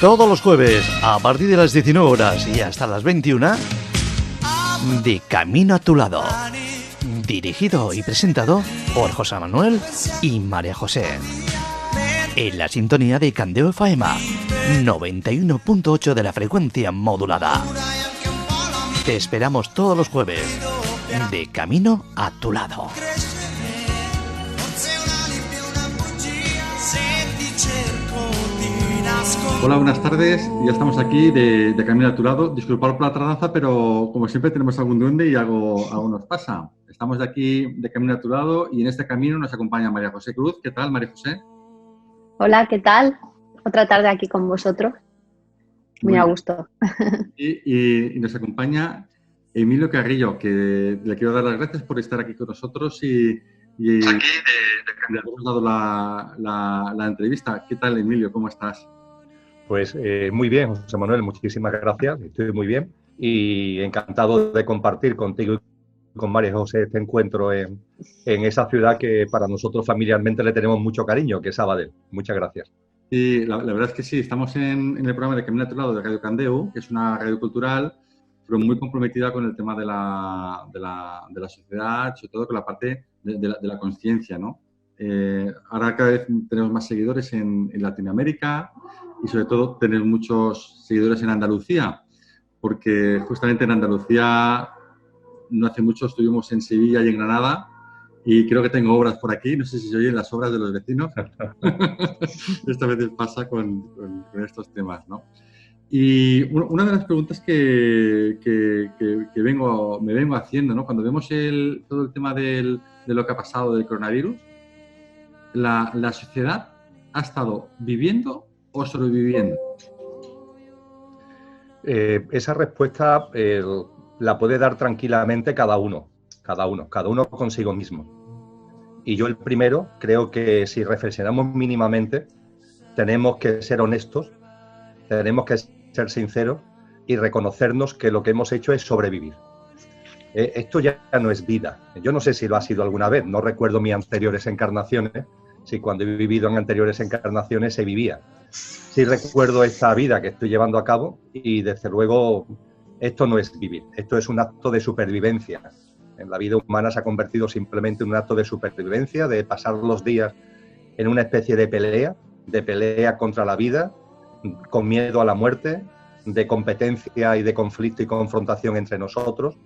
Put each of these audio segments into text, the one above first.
Todos los jueves, a partir de las 19 horas y hasta las 21, De Camino a tu Lado. Dirigido y presentado por José Manuel y María José. En la sintonía de Candeo FM, 91.8 de la frecuencia modulada. Te esperamos todos los jueves. De Camino a tu Lado. Hola, buenas tardes. Ya estamos aquí de Camino a tu Lado. Disculpad por la tardanza, pero como siempre tenemos algún duende y algo nos pasa. Estamos de aquí de Camino a tu Lado y en este camino nos acompaña María José Cruz. ¿Qué tal, María José? Hola, ¿qué tal? Otra tarde aquí con vosotros. Muy a gusto. Y nos acompaña Emilio Carrillo, que le quiero dar las gracias por estar aquí con nosotros y le hemos dado la entrevista. ¿Qué tal, Emilio? ¿Cómo estás? Pues muy bien, José Manuel, muchísimas gracias, estoy muy bien y encantado de compartir contigo y con María José este encuentro en esa ciudad que para nosotros familiarmente le tenemos mucho cariño, que es Sabadell. Muchas gracias. Y la verdad es que sí, estamos en el programa de Camino a tu Lado de Radio Candeu, que es una radio cultural, pero muy comprometida con el tema de la sociedad, sobre todo con la parte de la conciencia, ¿no? Ahora cada vez tenemos más seguidores en Latinoamérica y sobre todo tenemos muchos seguidores en Andalucía, porque justamente en Andalucía no hace mucho estuvimos en Sevilla y en Granada y creo que tengo obras por aquí, no sé si se oyen las obras de los vecinos. Esta vez pasa con estos temas, ¿no? Y una de las preguntas que me vengo haciendo, ¿no? Cuando vemos todo el tema de lo que ha pasado del coronavirus, ¿la sociedad ha estado viviendo o sobreviviendo? Esa respuesta la puede dar tranquilamente cada uno consigo mismo. Y yo el primero, creo que si reflexionamos mínimamente, tenemos que ser honestos, tenemos que ser sinceros y reconocernos que lo que hemos hecho es sobrevivir. Esto ya no es vida. Yo no sé si lo ha sido alguna vez, no recuerdo mis anteriores encarnaciones, si cuando he vivido en anteriores encarnaciones se vivía. Sí recuerdo esta vida que estoy llevando a cabo y desde luego esto no es vivir, esto es un acto de supervivencia. En la vida humana se ha convertido simplemente en un acto de supervivencia, de pasar los días en una especie de pelea contra la vida, con miedo a la muerte, de competencia y de conflicto y confrontación entre nosotros.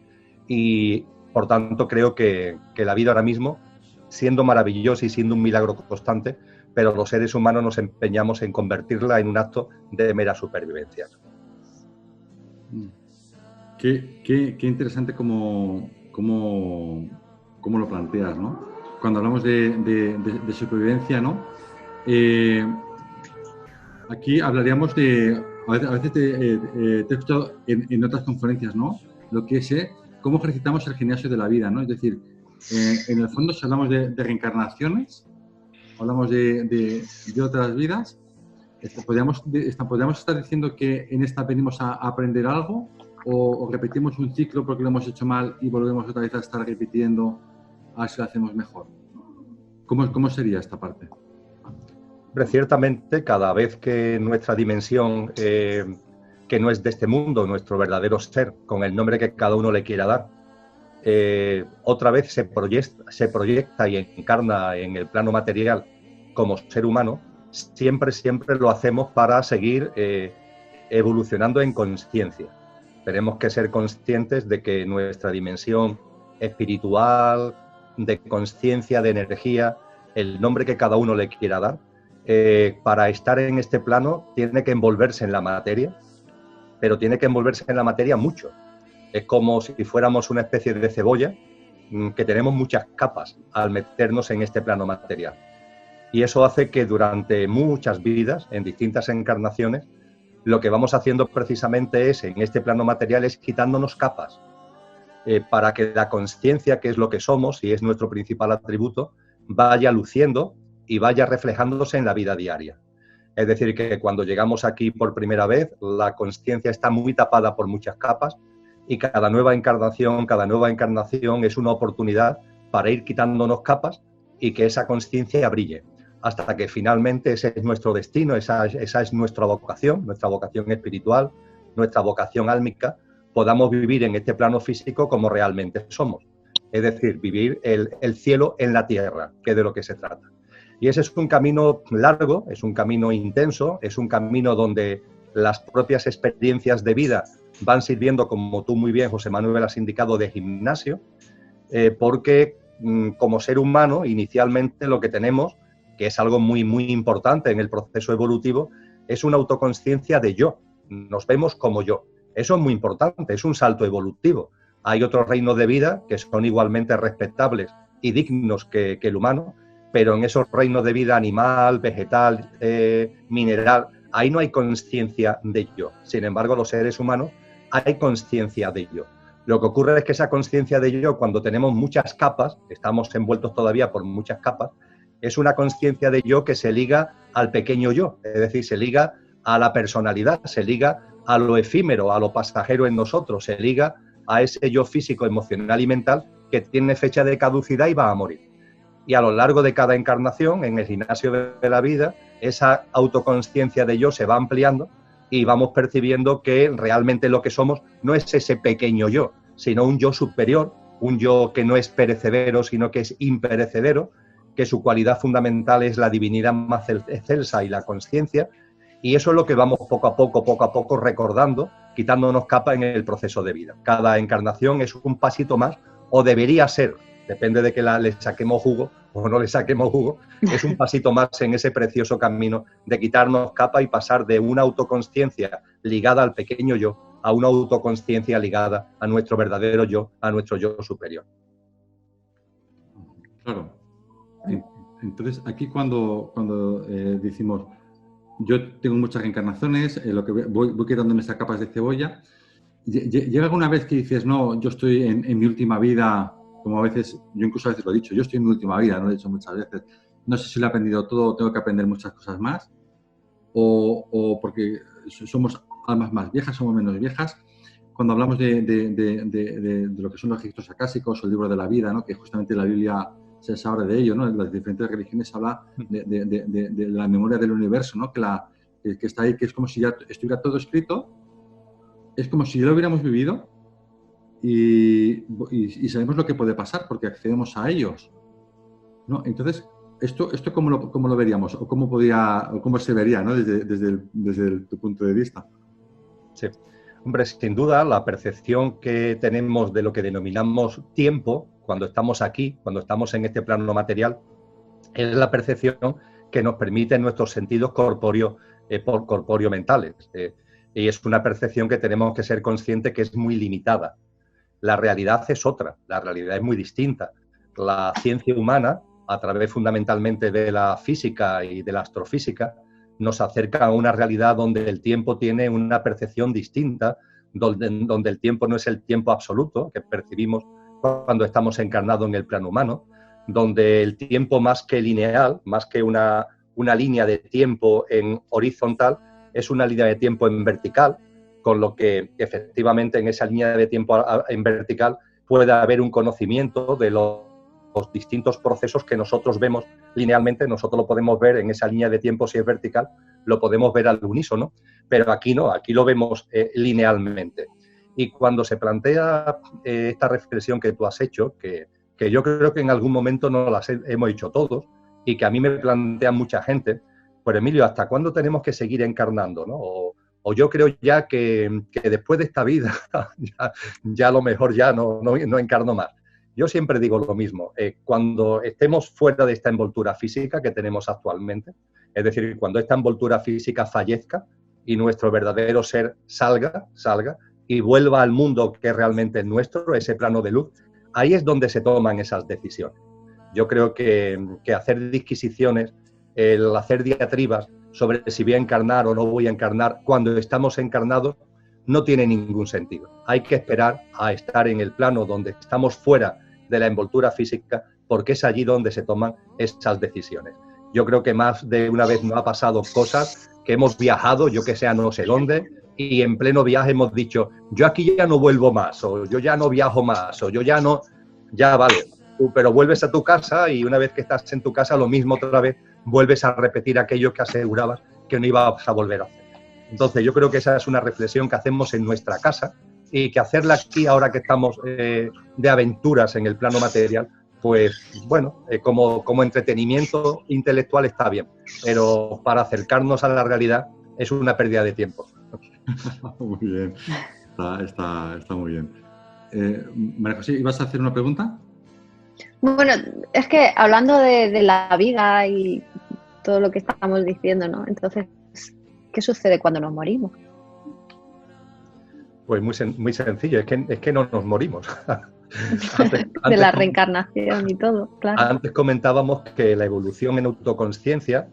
Y por tanto creo que la vida ahora mismo, siendo maravillosa y siendo un milagro constante, pero los seres humanos nos empeñamos en convertirla en un acto de mera supervivencia. Qué interesante cómo lo planteas, ¿no? Cuando hablamos de supervivencia, ¿no? Aquí hablaríamos a veces te he escuchado en otras conferencias, ¿no? Lo que es cómo ejercitamos el gimnasio de la vida, ¿no? Es decir, en el fondo, si hablamos de reencarnaciones, hablamos de otras vidas, ¿podríamos estar diciendo que en esta venimos a aprender algo o repetimos un ciclo porque lo hemos hecho mal y volvemos otra vez a estar repitiendo a ver si lo hacemos mejor? ¿Cómo sería esta parte? Pero ciertamente, cada vez que nuestra dimensión, que no es de este mundo, nuestro verdadero ser, con el nombre que cada uno le quiera dar, otra vez se proyecta y encarna en el plano material como ser humano, siempre lo hacemos para seguir evolucionando en conciencia. Tenemos que ser conscientes de que nuestra dimensión espiritual, de conciencia, de energía, el nombre que cada uno le quiera dar, para estar en este plano tiene que envolverse en la materia, pero tiene que envolverse en la materia mucho. Es como si fuéramos una especie de cebolla que tenemos muchas capas al meternos en este plano material. Y eso hace que durante muchas vidas, en distintas encarnaciones, lo que vamos haciendo precisamente es, en este plano material, es quitándonos capas para que la conciencia, que es lo que somos y es nuestro principal atributo, vaya luciendo y vaya reflejándose en la vida diaria. Es decir, que cuando llegamos aquí por primera vez, la conciencia está muy tapada por muchas capas y cada nueva encarnación es una oportunidad para ir quitándonos capas y que esa conciencia brille. hasta que finalmente ese es nuestro destino, esa es nuestra vocación espiritual, nuestra vocación álmica, podamos vivir en este plano físico como realmente somos. Es decir, vivir el cielo en la tierra, que es de lo que se trata. Y ese es un camino largo, es un camino intenso, es un camino donde las propias experiencias de vida van sirviendo, como tú muy bien, José Manuel, has indicado, de gimnasio, porque como ser humano, inicialmente lo que tenemos, que es algo muy, muy importante en el proceso evolutivo, es una autoconsciencia de yo. Nos vemos como yo. Eso es muy importante, es un salto evolutivo. Hay otros reinos de vida que son igualmente respetables y dignos que el humano, pero en esos reinos de vida animal, vegetal, mineral, ahí no hay conciencia de yo. Sin embargo, los seres humanos hay conciencia de yo. Lo que ocurre es que esa conciencia de yo, cuando tenemos muchas capas, estamos envueltos todavía por muchas capas, es una conciencia de yo que se liga al pequeño yo, es decir, se liga a la personalidad, se liga a lo efímero, a lo pasajero en nosotros, se liga a ese yo físico, emocional y mental que tiene fecha de caducidad y va a morir. Y a lo largo de cada encarnación, en el gimnasio de la vida, esa autoconsciencia de yo se va ampliando y vamos percibiendo que realmente lo que somos no es ese pequeño yo, sino un yo superior, un yo que no es perecedero, sino que es imperecedero, que su cualidad fundamental es la divinidad más excelsa y la conciencia, y eso es lo que vamos poco a poco recordando, quitándonos capa en el proceso de vida. Cada encarnación es un pasito más, o debería ser, depende de que le saquemos jugo o no le saquemos jugo, es un pasito más en ese precioso camino de quitarnos capa y pasar de una autoconsciencia ligada al pequeño yo a una autoconsciencia ligada a nuestro verdadero yo, a nuestro yo superior. Claro. Entonces, aquí cuando decimos, yo tengo muchas reencarnaciones, lo que voy quitándome esas capas de cebolla, ¿llega alguna vez que dices, no, yo estoy en mi última vida, como a veces, yo incluso a veces lo he dicho, yo estoy en mi última vida, no lo he dicho muchas veces, no sé si lo he aprendido todo, tengo que aprender muchas cosas más, o porque somos almas más viejas, somos menos viejas? Cuando hablamos de lo que son los registros acásicos o el libro de la vida, ¿no? Que justamente la Biblia se habla de ello, ¿no? En las diferentes religiones habla de la memoria del universo, ¿no? Que está ahí, que es como si ya estuviera todo escrito, es como si ya lo hubiéramos vivido y sabemos lo que puede pasar porque accedemos a ellos, ¿no? Entonces, ¿esto cómo lo veríamos? ¿O cómo se vería, ¿no? desde tu punto de vista? Sí. Hombre, sin duda, la percepción que tenemos de lo que denominamos tiempo, cuando estamos aquí, cuando estamos en este plano material, es la percepción que nos permite nuestros sentidos corpóreo-mentales. Y es una percepción que tenemos que ser conscientes que es muy limitada. La realidad es otra, la realidad es muy distinta. La ciencia humana, a través fundamentalmente de la física y de la astrofísica, nos acerca a una realidad donde el tiempo tiene una percepción distinta, donde el tiempo no es el tiempo absoluto que percibimos cuando estamos encarnados en el plano humano, donde el tiempo más que lineal, más que una línea de tiempo en horizontal, es una línea de tiempo en vertical, con lo que efectivamente en esa línea de tiempo en vertical puede haber un conocimiento de los distintos procesos que nosotros vemos linealmente. Nosotros lo podemos ver en esa línea de tiempo, si es vertical, lo podemos ver al unísono, pero aquí no, aquí lo vemos linealmente. Y cuando se plantea esta reflexión que tú has hecho, que yo creo que en algún momento no las hemos hecho todos y que a mí me plantea mucha gente, pues Emilio, ¿hasta cuándo tenemos que seguir encarnando, ¿no? O yo creo ya que después de esta vida ya a lo mejor ya no encarno más. Yo siempre digo lo mismo, cuando estemos fuera de esta envoltura física que tenemos actualmente, es decir, cuando esta envoltura física fallezca y nuestro verdadero ser salga y vuelva al mundo que realmente es nuestro, ese plano de luz, ahí es donde se toman esas decisiones. Yo creo que hacer disquisiciones, el hacer diatribas sobre si voy a encarnar o no voy a encarnar cuando estamos encarnados, no tiene ningún sentido. Hay que esperar a estar en el plano donde estamos fuera de la envoltura física, porque es allí donde se toman esas decisiones. Yo creo que más de una vez nos ha pasado cosas que hemos viajado, yo que sé, a no sé dónde, y en pleno viaje hemos dicho, yo aquí ya no vuelvo más, o yo ya no viajo más, o yo ya no, ya vale, pero vuelves a tu casa y una vez que estás en tu casa, lo mismo otra vez, vuelves a repetir aquello que asegurabas que no ibas a volver a hacer. Entonces, yo creo que esa es una reflexión que hacemos en nuestra casa y que hacerla aquí, ahora que estamos de aventuras en el plano material, pues, bueno, como entretenimiento intelectual está bien, pero para acercarnos a la realidad es una pérdida de tiempo. Muy bien, está muy bien. María José, ¿ibas a hacer una pregunta? Bueno, es que hablando de la vida y todo lo que estamos diciendo, ¿no? Entonces, ¿qué sucede cuando nos morimos? Pues muy sencillo, es que no nos morimos. De la reencarnación y todo, claro. Antes comentábamos que la evolución en autoconsciencia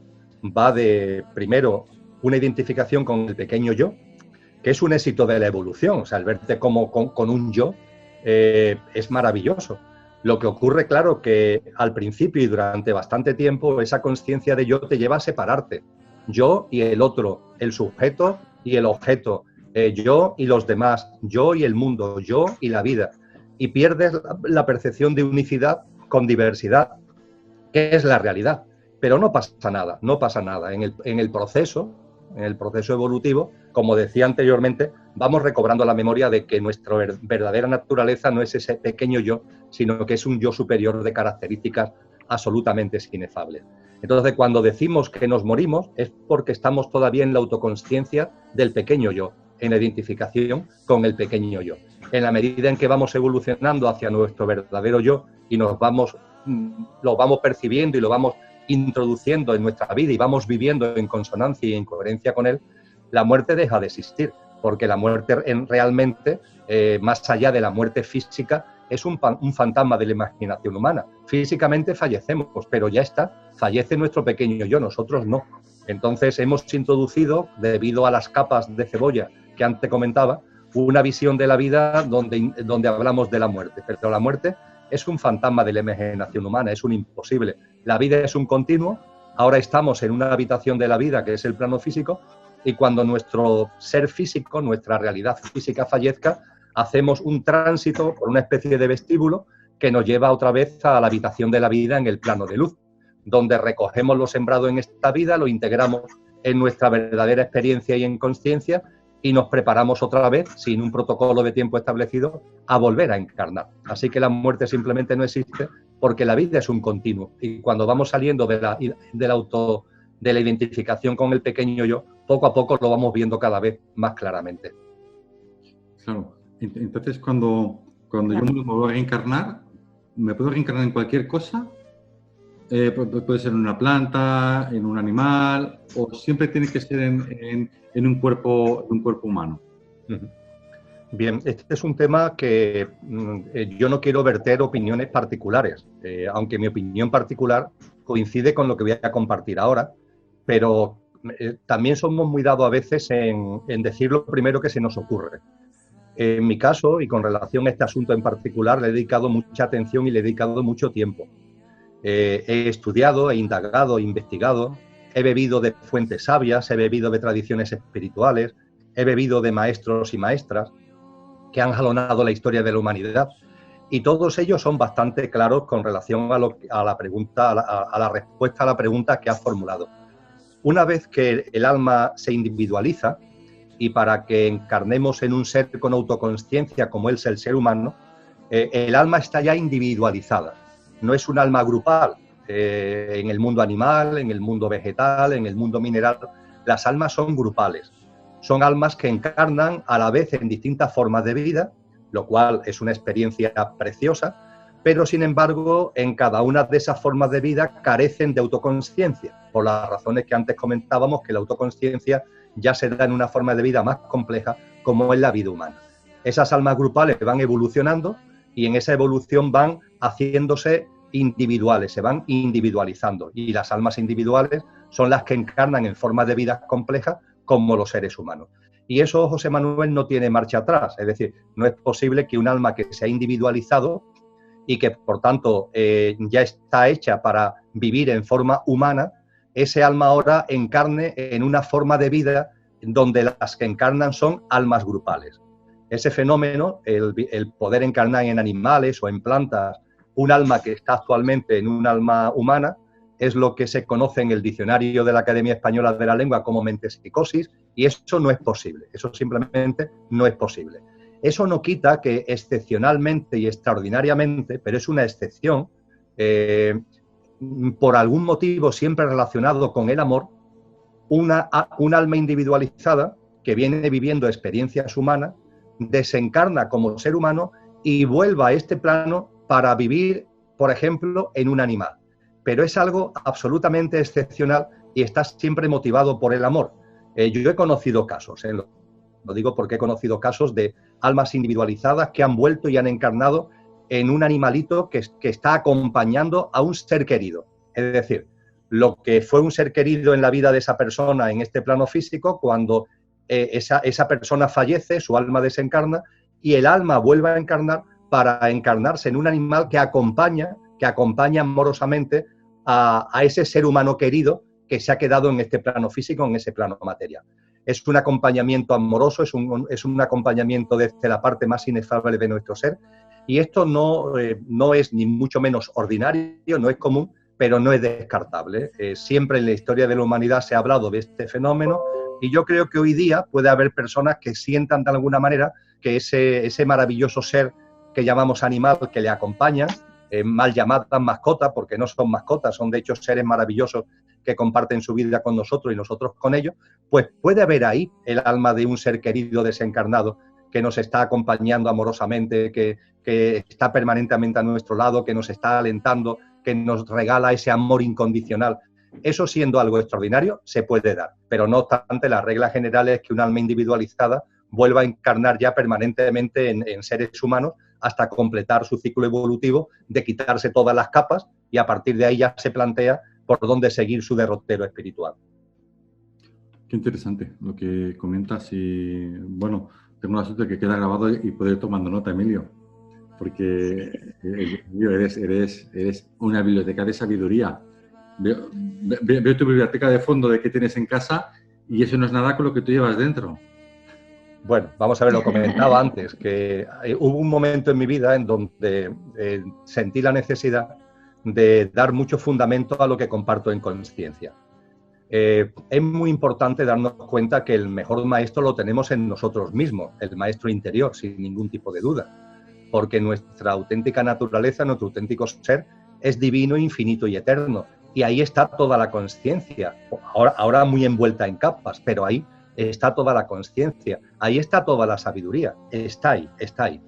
va de, primero, una identificación con el pequeño yo, que es un éxito de la evolución. O sea, el verte como con un yo es maravilloso. Lo que ocurre, claro, que al principio y durante bastante tiempo esa conciencia de yo te lleva a separarte. Yo y el otro, el sujeto y el objeto, yo y los demás, yo y el mundo, yo y la vida. Y pierdes la percepción de unicidad con diversidad, que es la realidad. Pero no pasa nada, no pasa nada. En el proceso evolutivo, como decía anteriormente, vamos recobrando la memoria de que nuestra verdadera naturaleza no es ese pequeño yo, sino que es un yo superior de características absolutamente inefables. Entonces, cuando decimos que nos morimos, es porque estamos todavía en la autoconsciencia del pequeño yo, en la identificación con el pequeño yo. En la medida en que vamos evolucionando hacia nuestro verdadero yo y lo vamos percibiendo y lo vamos introduciendo en nuestra vida y vamos viviendo en consonancia y en coherencia con él, la muerte deja de existir, porque la muerte realmente, más allá de la muerte física, es un fantasma de la imaginación humana. Físicamente fallecemos, pero ya está, fallece nuestro pequeño yo, nosotros no. Entonces hemos introducido, debido a las capas de cebolla que antes comentaba, una visión de la vida donde hablamos de la muerte, pero la muerte es un fantasma de la imaginación humana, es un imposible. La vida es un continuo, ahora estamos en una habitación de la vida que es el plano físico y cuando nuestro ser físico, nuestra realidad física fallezca, hacemos un tránsito por una especie de vestíbulo que nos lleva otra vez a la habitación de la vida en el plano de luz, donde recogemos lo sembrado en esta vida, lo integramos en nuestra verdadera experiencia y en consciencia y nos preparamos otra vez, sin un protocolo de tiempo establecido, a volver a encarnar. Así que la muerte simplemente no existe porque la vida es un continuo. Y cuando vamos saliendo de la identificación con el pequeño yo, poco a poco lo vamos viendo cada vez más claramente. Claro. Entonces, cuando yo me vuelvo a reencarnar, ¿me puedo reencarnar en cualquier cosa? Puede ser en una planta, en un animal, o siempre tiene que ser en un cuerpo humano. Bien, este es un tema que yo no quiero verter opiniones particulares, aunque mi opinión particular coincide con lo que voy a compartir ahora, pero también somos muy dados a veces en decir lo primero que se nos ocurre. En mi caso, y con relación a este asunto en particular, le he dedicado mucha atención y le he dedicado mucho tiempo. He estudiado, he indagado, he investigado, he bebido de fuentes sabias, he bebido de tradiciones espirituales, he bebido de maestros y maestras que han jalonado la historia de la humanidad y todos ellos son bastante claros con relación a la pregunta, a la respuesta a la pregunta que has formulado. Una vez que el alma se individualiza y para que encarnemos en un ser con autoconsciencia como es el ser humano, el alma está ya individualizada. No es un alma grupal. En el mundo animal, en el mundo vegetal, en el mundo mineral, las almas son grupales. Son almas que encarnan a la vez en distintas formas de vida, lo cual es una experiencia preciosa, pero sin embargo, en cada una de esas formas de vida carecen de autoconsciencia, por las razones que antes comentábamos, que la autoconsciencia ya se da en una forma de vida más compleja, como es la vida humana. Esas almas grupales van evolucionando y en esa evolución van haciéndose individuales, se van individualizando y las almas individuales son las que encarnan en formas de vida complejas como los seres humanos. Y eso, José Manuel, no tiene marcha atrás, es decir, no es posible que un alma que se ha individualizado y que por tanto ya está hecha para vivir en forma humana, ese alma ahora encarne en una forma de vida donde las que encarnan son almas grupales. Ese fenómeno, el poder encarnar en animales o en plantas un alma que está actualmente en un alma humana, es lo que se conoce en el diccionario de la Academia Española de la Lengua como metempsicosis, y eso no es posible, eso simplemente no es posible. Eso no quita que excepcionalmente y extraordinariamente, pero es una excepción, por algún motivo siempre relacionado con el amor, un alma individualizada que viene viviendo experiencias humanas, desencarna como ser humano y vuelva a este plano para vivir, por ejemplo, en un animal. Pero es algo absolutamente excepcional y está siempre motivado por el amor. Yo he conocido casos, lo digo porque he conocido casos de almas individualizadas que han vuelto y han encarnado en un animalito que está acompañando a un ser querido. Es decir, lo que fue un ser querido en la vida de esa persona en este plano físico, cuando esa persona fallece, su alma desencarna y el alma vuelve a encarnar para encarnarse en un animal que acompaña amorosamente a ese ser humano querido que se ha quedado en este plano físico, en ese plano material. Es un acompañamiento amoroso, es un acompañamiento desde la parte más inefable de nuestro ser, y esto no es ni mucho menos ordinario, no es común, pero no es descartable. Siempre en la historia de la humanidad se ha hablado de este fenómeno, y yo creo que hoy día puede haber personas que sientan de alguna manera que ese maravilloso ser que llamamos animal, que le acompaña, mal llamadas mascotas, porque no son mascotas, son de hecho seres maravillosos que comparten su vida con nosotros y nosotros con ellos, pues puede haber ahí el alma de un ser querido desencarnado que nos está acompañando amorosamente, que está permanentemente a nuestro lado, que nos está alentando, que nos regala ese amor incondicional. Eso, siendo algo extraordinario, se puede dar, pero no obstante, la regla general es que un alma individualizada vuelva a encarnar ya permanentemente en seres humanos hasta completar su ciclo evolutivo de quitarse todas las capas, y a partir de ahí ya se plantea por dónde seguir su derrotero espiritual. Qué interesante lo que comentas, y bueno, tengo la suerte de que queda grabado y poder ir tomando nota, Emilio, porque eres una biblioteca de sabiduría. Veo tu biblioteca de fondo de que tienes en casa y eso no es nada con lo que tú llevas dentro. Bueno, vamos a ver, lo comentaba antes, que hubo un momento en mi vida en donde sentí la necesidad de dar mucho fundamento a lo que comparto en consciencia. Es muy importante darnos cuenta que el mejor maestro lo tenemos en nosotros mismos, el maestro interior, sin ningún tipo de duda, porque nuestra auténtica naturaleza, nuestro auténtico ser, es divino, infinito y eterno, y ahí está toda la consciencia, ahora muy envuelta en capas, pero ahí está toda la consciencia, ahí está toda la sabiduría, está ahí, está ahí.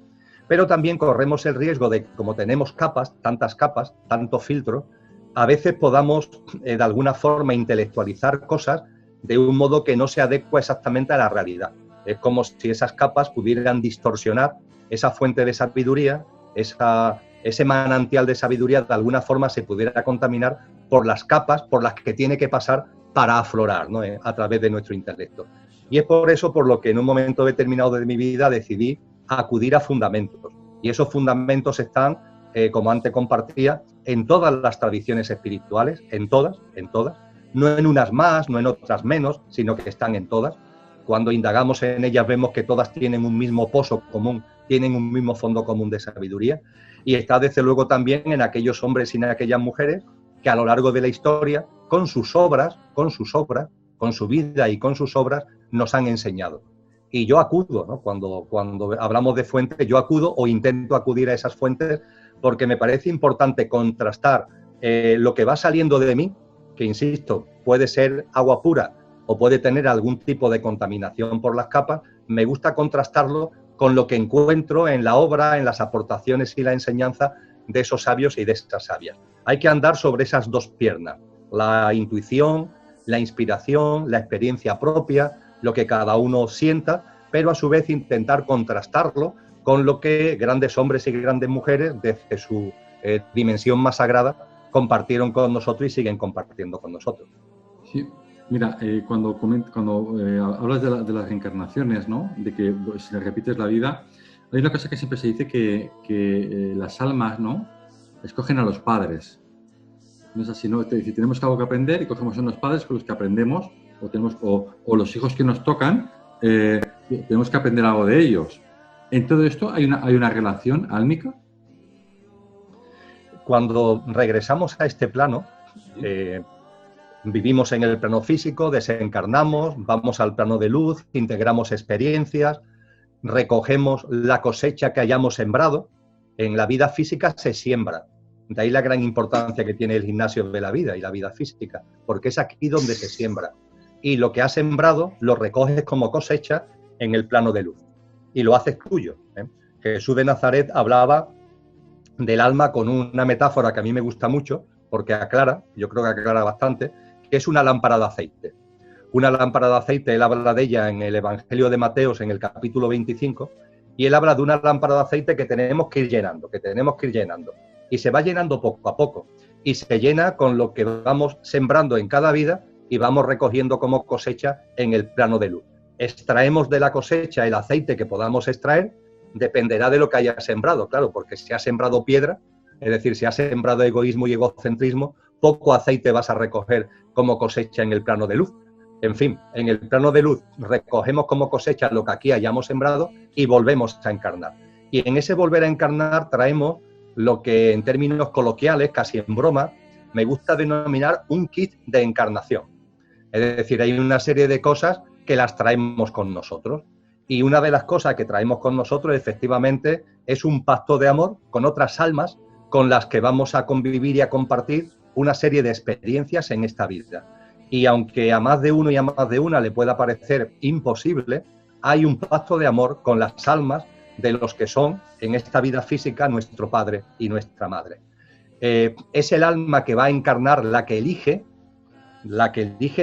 Pero también corremos el riesgo de, como tenemos capas, tanto filtro, a veces podamos de alguna forma intelectualizar cosas de un modo que no se adecua exactamente a la realidad. Es como si esas capas pudieran distorsionar esa fuente de sabiduría, ese manantial de sabiduría de alguna forma se pudiera contaminar por las capas por las que tiene que pasar para aflorar, ¿no?, a través de nuestro intelecto. Y es por eso por lo que en un momento determinado de mi vida decidí acudir a fundamentos. Y esos fundamentos están, como antes compartía, en todas las tradiciones espirituales, en todas, no en unas más, no en otras menos, sino que están en todas. Cuando indagamos en ellas vemos que todas tienen un mismo pozo común, tienen un mismo fondo común de sabiduría, y está desde luego también en aquellos hombres y en aquellas mujeres que a lo largo de la historia, con sus obras, con su vida y con sus obras, nos han enseñado. Y yo acudo, ¿no?, cuando hablamos de fuentes, yo acudo o intento acudir a esas fuentes porque me parece importante contrastar lo que va saliendo de mí, que insisto, puede ser agua pura o puede tener algún tipo de contaminación por las capas. Me gusta contrastarlo con lo que encuentro en la obra, en las aportaciones y la enseñanza de esos sabios y de esas sabias. Hay que andar sobre esas dos piernas, la intuición, la inspiración, la experiencia propia, lo que cada uno sienta, pero a su vez intentar contrastarlo con lo que grandes hombres y grandes mujeres desde su dimensión más sagrada compartieron con nosotros y siguen compartiendo con nosotros. Sí, mira, cuando hablas de las reencarnaciones, ¿no?, de que si repites la vida, hay una cosa que siempre se dice que las almas, ¿no?, escogen a los padres. No es así, ¿no? Si tenemos algo que aprender y cogemos a los padres con los que aprendemos, o los hijos que nos tocan, tenemos que aprender algo de ellos. En todo esto hay una relación álmica. cuando regresamos a este plano, vivimos en el plano físico, desencarnamos, vamos al plano de luz, integramos experiencias, recogemos la cosecha que hayamos sembrado. En la vida física se siembra. De ahí la gran importancia que tiene el gimnasio de la vida y la vida física, porque es aquí donde se siembra. Y lo que has sembrado lo recoges como cosecha en el plano de luz y lo haces tuyo. Jesús de Nazaret hablaba del alma con una metáfora que a mí me gusta mucho, porque aclara, yo creo que aclara bastante, que es una lámpara de aceite. Una lámpara de aceite, él habla de ella en el Evangelio de Mateo, en el capítulo 25, y él habla de una lámpara de aceite que tenemos que ir llenando, y se va llenando poco a poco, y se llena con lo que vamos sembrando en cada vida y vamos recogiendo como cosecha en el plano de luz. Extraemos de la cosecha el aceite que podamos extraer, dependerá de lo que haya sembrado, claro, porque si has sembrado piedra, es decir, si has sembrado egoísmo y egocentrismo, poco aceite vas a recoger como cosecha en el plano de luz. En fin, en el plano de luz recogemos como cosecha lo que aquí hayamos sembrado y volvemos a encarnar. Y en ese volver a encarnar traemos lo que en términos coloquiales, casi en broma, me gusta denominar un kit de encarnación. Es decir, hay una serie de cosas que las traemos con nosotros. Y una de las cosas que traemos con nosotros, efectivamente, es un pacto de amor con otras almas con las que vamos a convivir y a compartir una serie de experiencias en esta vida. Y aunque a más de uno y a más de una le pueda parecer imposible, hay un pacto de amor con las almas de los que son, en esta vida física, nuestro padre y nuestra madre. Es el alma que va a encarnar la que elige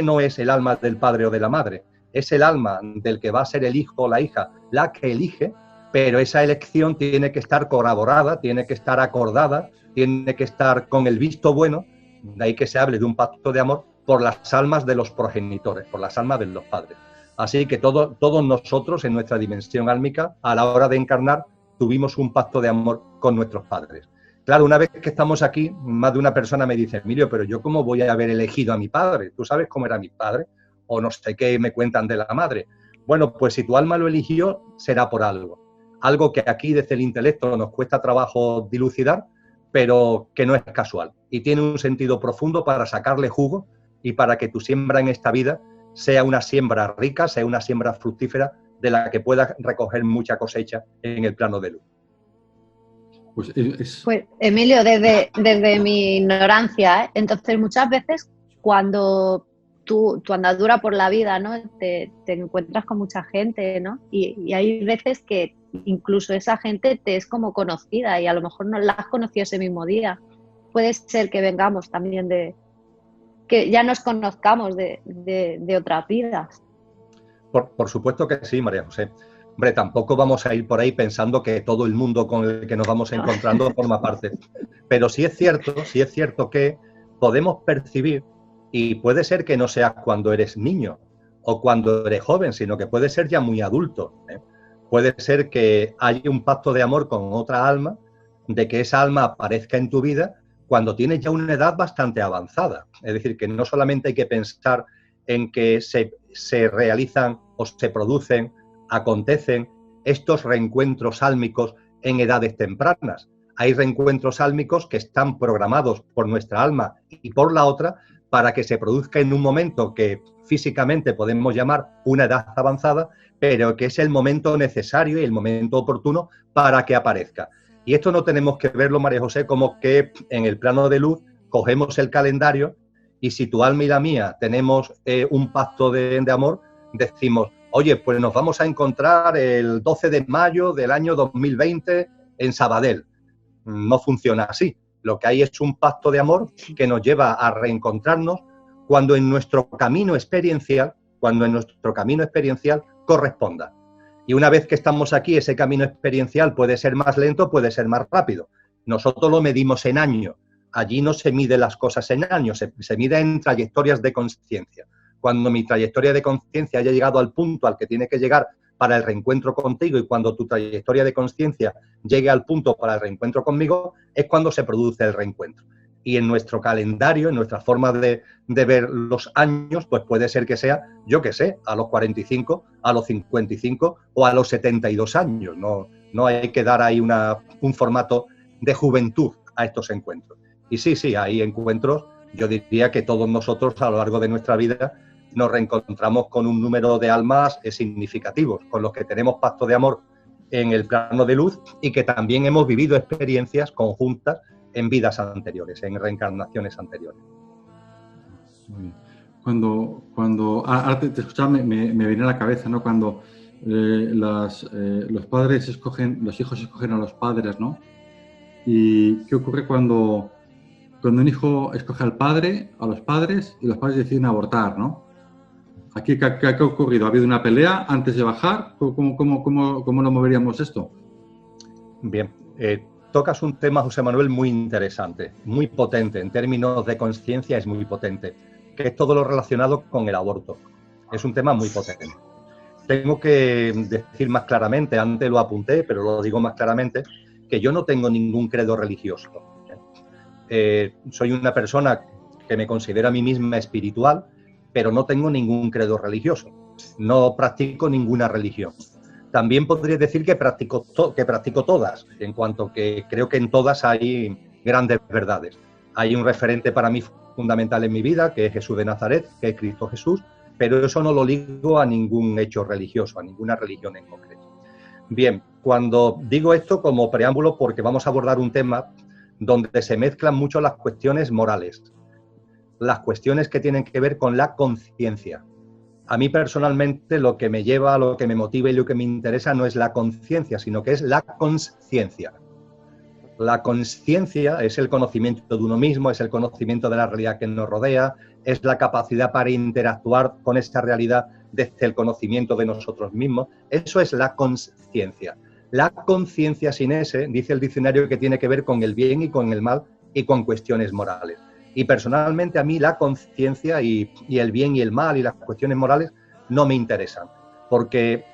no es el alma del padre o de la madre, es el alma del que va a ser el hijo o la hija la que elige, pero esa elección tiene que estar corroborada, tiene que estar acordada, tiene que estar con el visto bueno, de ahí que se hable de un pacto de amor por las almas de los progenitores, por las almas de los padres. Así que todos nosotros en nuestra dimensión álmica, a la hora de encarnar, tuvimos un pacto de amor con nuestros padres. Claro, una vez que estamos aquí, más de una persona me dice, Emilio, pero yo ¿cómo voy a haber elegido a mi padre? ¿Tú sabes cómo era mi padre? O no sé qué me cuentan de la madre. Bueno, pues si tu alma lo eligió, será por algo. Algo que aquí desde el intelecto nos cuesta trabajo dilucidar, pero que no es casual. Y tiene un sentido profundo para sacarle jugo y para que tu siembra en esta vida sea una siembra rica, sea una siembra fructífera de la que puedas recoger mucha cosecha en el plano de luz. Pues Emilio, desde mi ignorancia, entonces muchas veces cuando tu andadura por la vida, ¿no? Te encuentras con mucha gente, ¿no? Y hay veces que incluso esa gente te es como conocida y a lo mejor no la has conocido ese mismo día. Puede ser que vengamos también que ya nos conozcamos de otras vidas. Por supuesto que sí, María José. Hombre, tampoco vamos a ir por ahí pensando que todo el mundo con el que nos vamos encontrando forma parte. Pero sí es cierto que podemos percibir, y puede ser que no sea cuando eres niño o cuando eres joven, sino que puede ser ya muy adulto. Puede ser que haya un pacto de amor con otra alma, de que esa alma aparezca en tu vida cuando tienes ya una edad bastante avanzada. Es decir, que no solamente hay que pensar en que se realizan o se producen, acontecen estos reencuentros álmicos en edades tempranas. Hay reencuentros álmicos que están programados por nuestra alma y por la otra para que se produzca en un momento que físicamente podemos llamar una edad avanzada, pero que es el momento necesario y el momento oportuno para que aparezca. Y esto no tenemos que verlo, María José, como que en el plano de luz cogemos el calendario y si tu alma y la mía tenemos un pacto de amor, decimos, oye, pues nos vamos a encontrar el 12 de mayo del año 2020 en Sabadell. No funciona así. Lo que hay es un pacto de amor que nos lleva a reencontrarnos cuando en nuestro camino experiencial corresponda. Y una vez que estamos aquí, ese camino experiencial puede ser más lento, puede ser más rápido. Nosotros lo medimos en años. Allí no se mide las cosas en años, se mide en trayectorias de conciencia. Cuando mi trayectoria de conciencia haya llegado al punto al que tiene que llegar para el reencuentro contigo y cuando tu trayectoria de conciencia llegue al punto para el reencuentro conmigo, es cuando se produce el reencuentro. Y en nuestro calendario, en nuestra forma de ver los años, pues puede ser que sea, yo qué sé, a los 45, a los 55 o a los 72 años. No hay que dar ahí un formato de juventud a estos encuentros. Y sí, hay encuentros, yo diría que todos nosotros a lo largo de nuestra vida nos reencontramos con un número de almas significativos, con los que tenemos pacto de amor en el plano de luz y que también hemos vivido experiencias conjuntas en vidas anteriores, en reencarnaciones anteriores. Ahora te escuchaba, me viene a la cabeza, ¿no? Cuando los padres escogen, los hijos escogen a los padres, ¿no? ¿Y qué ocurre cuando un hijo escoge al padre, a los padres, y los padres deciden abortar, ¿no? Aquí, ¿qué ha ocurrido? ¿Ha habido una pelea antes de bajar? ¿Cómo lo moveríamos esto? Bien, tocas un tema, José Manuel, muy interesante, muy potente, en términos de conciencia es muy potente, que es todo lo relacionado con el aborto. Es un tema muy potente. Tengo que decir más claramente, antes lo apunté, pero lo digo más claramente, que yo no tengo ningún credo religioso. Soy una persona que me considero a mí misma espiritual, pero no tengo ningún credo religioso. No practico ninguna religión. También podría decir que practico todas, en cuanto que creo que en todas hay grandes verdades. Hay un referente para mí fundamental en mi vida, que es Jesús de Nazaret, que es Cristo Jesús, pero eso no lo ligo a ningún hecho religioso, a ninguna religión en concreto. Bien, cuando digo esto como preámbulo, porque vamos a abordar un tema donde se mezclan mucho las cuestiones morales, las cuestiones que tienen que ver con la conciencia. A mí personalmente lo que me lleva, lo que me motiva y lo que me interesa no es la conciencia, sino que es la consciencia. La consciencia es el conocimiento de uno mismo, es el conocimiento de la realidad que nos rodea, es la capacidad para interactuar con esta realidad desde el conocimiento de nosotros mismos. Eso es la consciencia. La conciencia sin ese, dice el diccionario, que tiene que ver con el bien y con el mal y con cuestiones morales. Y personalmente a mí la conciencia y el bien y el mal y las cuestiones morales no me interesan, porque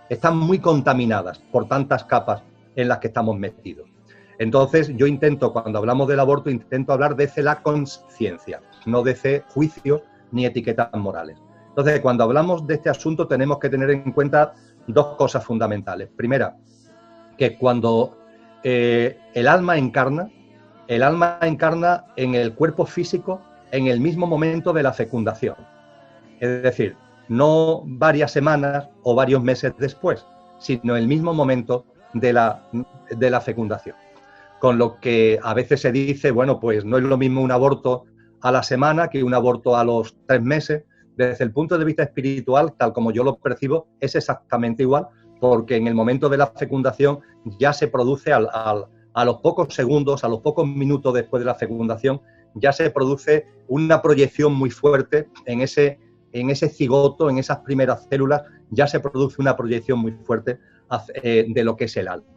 están muy contaminadas por tantas capas en las que estamos metidos. Entonces yo intento, cuando hablamos del aborto, intento hablar desde la conciencia, no desde juicios ni etiquetas morales. Entonces, cuando hablamos de este asunto tenemos que tener en cuenta dos cosas fundamentales. Primera, que cuando el alma encarna en el cuerpo físico en el mismo momento de la fecundación. Es decir, no varias semanas o varios meses después, sino el mismo momento de la fecundación. Con lo que a veces se dice, bueno, pues no es lo mismo un aborto a la semana que un aborto a los 3 meses. Desde el punto de vista espiritual, tal como yo lo percibo, es exactamente igual, porque en el momento de la fecundación ya se produce a los pocos segundos, a los pocos minutos después de la fecundación, ya se produce una proyección muy fuerte en ese cigoto, en esas primeras células, ya se produce una proyección muy fuerte de lo que es el alma.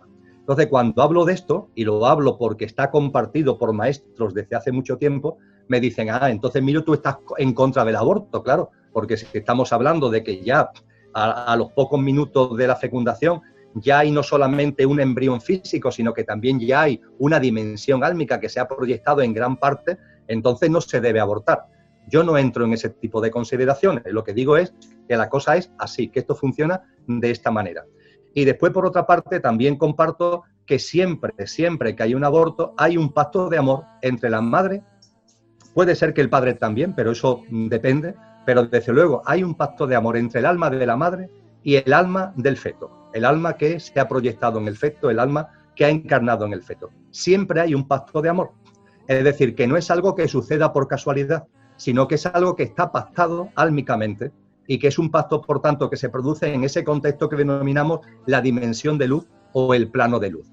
Entonces, cuando hablo de esto, y lo hablo porque está compartido por maestros desde hace mucho tiempo, me dicen, entonces Miro, tú estás en contra del aborto, claro, porque si estamos hablando de que ya a los pocos minutos de la fecundación ya hay no solamente un embrión físico, sino que también ya hay una dimensión álmica que se ha proyectado en gran parte, entonces no se debe abortar. Yo no entro en ese tipo de consideraciones, lo que digo es que la cosa es así, que esto funciona de esta manera. Y después, por otra parte, también comparto que siempre que hay un aborto, hay un pacto de amor entre la madre. Puede ser que el padre también, pero eso depende. Pero desde luego hay un pacto de amor entre el alma de la madre y el alma del feto. El alma que se ha proyectado en el feto, el alma que ha encarnado en el feto. Siempre hay un pacto de amor. Es decir, que no es algo que suceda por casualidad, sino que es algo que está pactado álmicamente y que es un pacto, por tanto, que se produce en ese contexto que denominamos la dimensión de luz o el plano de luz.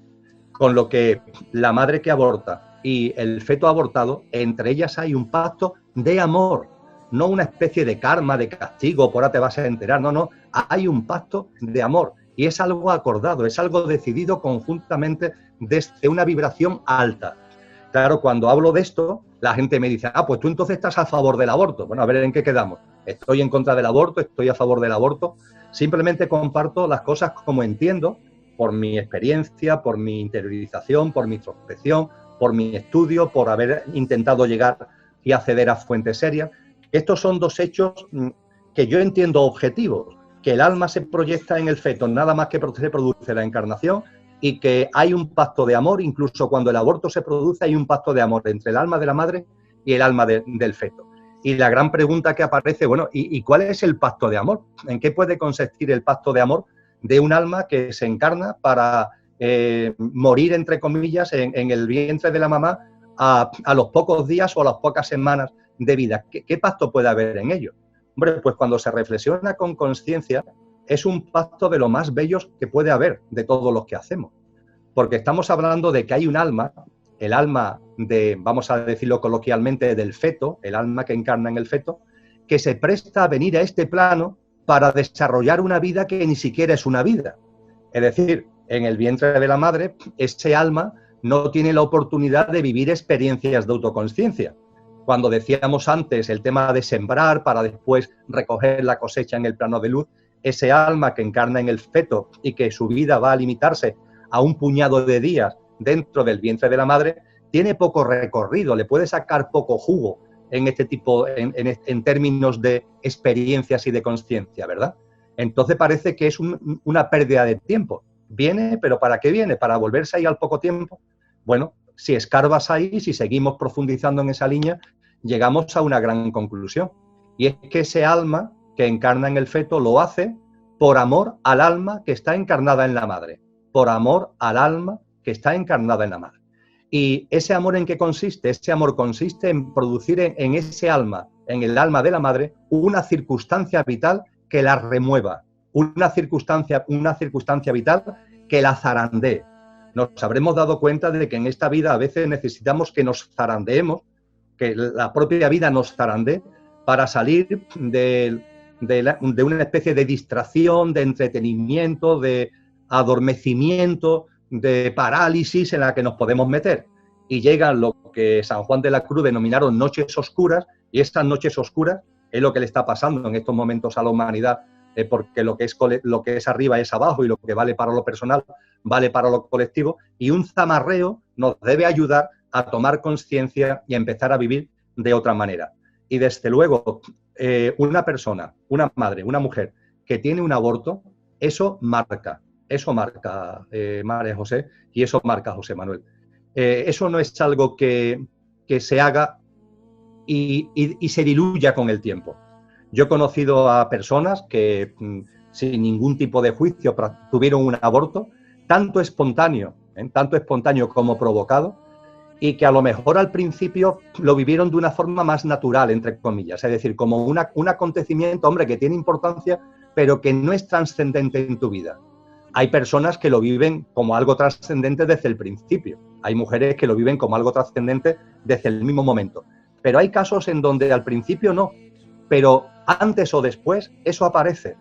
Con lo que la madre que aborta y el feto abortado, entre ellas hay un pacto de amor, no una especie de karma, de castigo, por ahora te vas a enterar, no, hay un pacto de amor y es algo acordado, es algo decidido conjuntamente desde una vibración alta. Claro, cuando hablo de esto, la gente me dice, pues tú entonces estás a favor del aborto. Bueno, a ver en qué quedamos. Estoy en contra del aborto, estoy a favor del aborto. Simplemente comparto las cosas como entiendo, por mi experiencia, por mi interiorización, por mi introspección, por mi estudio, por haber intentado llegar y acceder a fuentes serias. Estos son dos hechos que yo entiendo objetivos, que el alma se proyecta en el feto, nada más que se produce la encarnación, y que hay un pacto de amor, incluso cuando el aborto se produce hay un pacto de amor entre el alma de la madre y el alma del feto. Y la gran pregunta que aparece, bueno, ¿y cuál es el pacto de amor? ¿En qué puede consistir el pacto de amor de un alma que se encarna para morir, entre comillas, en el vientre de la mamá a los pocos días o a las pocas semanas de vida? ¿Qué pacto puede haber en ello? Hombre, pues cuando se reflexiona con conciencia, es un pacto de lo más bellos que puede haber de todos los que hacemos. Porque estamos hablando de que hay un alma, el alma de, vamos a decirlo coloquialmente, del feto, el alma que encarna en el feto, que se presta a venir a este plano para desarrollar una vida que ni siquiera es una vida. Es decir, en el vientre de la madre, ese alma no tiene la oportunidad de vivir experiencias de autoconsciencia. Cuando decíamos antes el tema de sembrar para después recoger la cosecha en el plano de luz, ese alma que encarna en el feto y que su vida va a limitarse a un puñado de días dentro del vientre de la madre, tiene poco recorrido, le puede sacar poco jugo en este tipo, en términos de experiencias y de conciencia, ¿verdad? Entonces parece que es una pérdida de tiempo. Viene, pero ¿para qué viene? ¿Para volverse ahí al poco tiempo? Bueno, si escarbas ahí, si seguimos profundizando en esa línea, llegamos a una gran conclusión. Y es que ese alma que encarna en el feto lo hace por amor al alma que está encarnada en la madre. Por amor al alma que está encarnada en la madre. ¿Y ese amor en qué consiste? Ese amor consiste en producir en ese alma, en el alma de la madre, una circunstancia vital que la remueva, una circunstancia vital que la zarandee. Nos habremos dado cuenta de que en esta vida a veces necesitamos que nos zarandeemos, que la propia vida nos zarandee para salir de una especie de distracción, de entretenimiento, de adormecimiento, de parálisis en la que nos podemos meter. Y llegan lo que San Juan de la Cruz denominaron noches oscuras, y estas noches oscuras es lo que le está pasando en estos momentos a la humanidad, porque lo que es arriba es abajo y lo que vale para lo personal vale para lo colectivo, y un zamarreo nos debe ayudar a tomar conciencia y a empezar a vivir de otra manera. Y desde luego, una persona, una madre, una mujer que tiene un aborto, eso marca, María José, y eso marca José Manuel. Eso no es algo que se haga y se diluya con el tiempo. Yo he conocido a personas que sin ningún tipo de juicio tuvieron un aborto, tanto espontáneo como provocado, y que a lo mejor al principio lo vivieron de una forma más natural, entre comillas, es decir, como un acontecimiento, hombre, que tiene importancia, pero que no es trascendente en tu vida. Hay personas que lo viven como algo trascendente desde el principio. Hay mujeres que lo viven como algo trascendente desde el mismo momento. Pero hay casos en donde al principio no, pero antes o después eso aparece.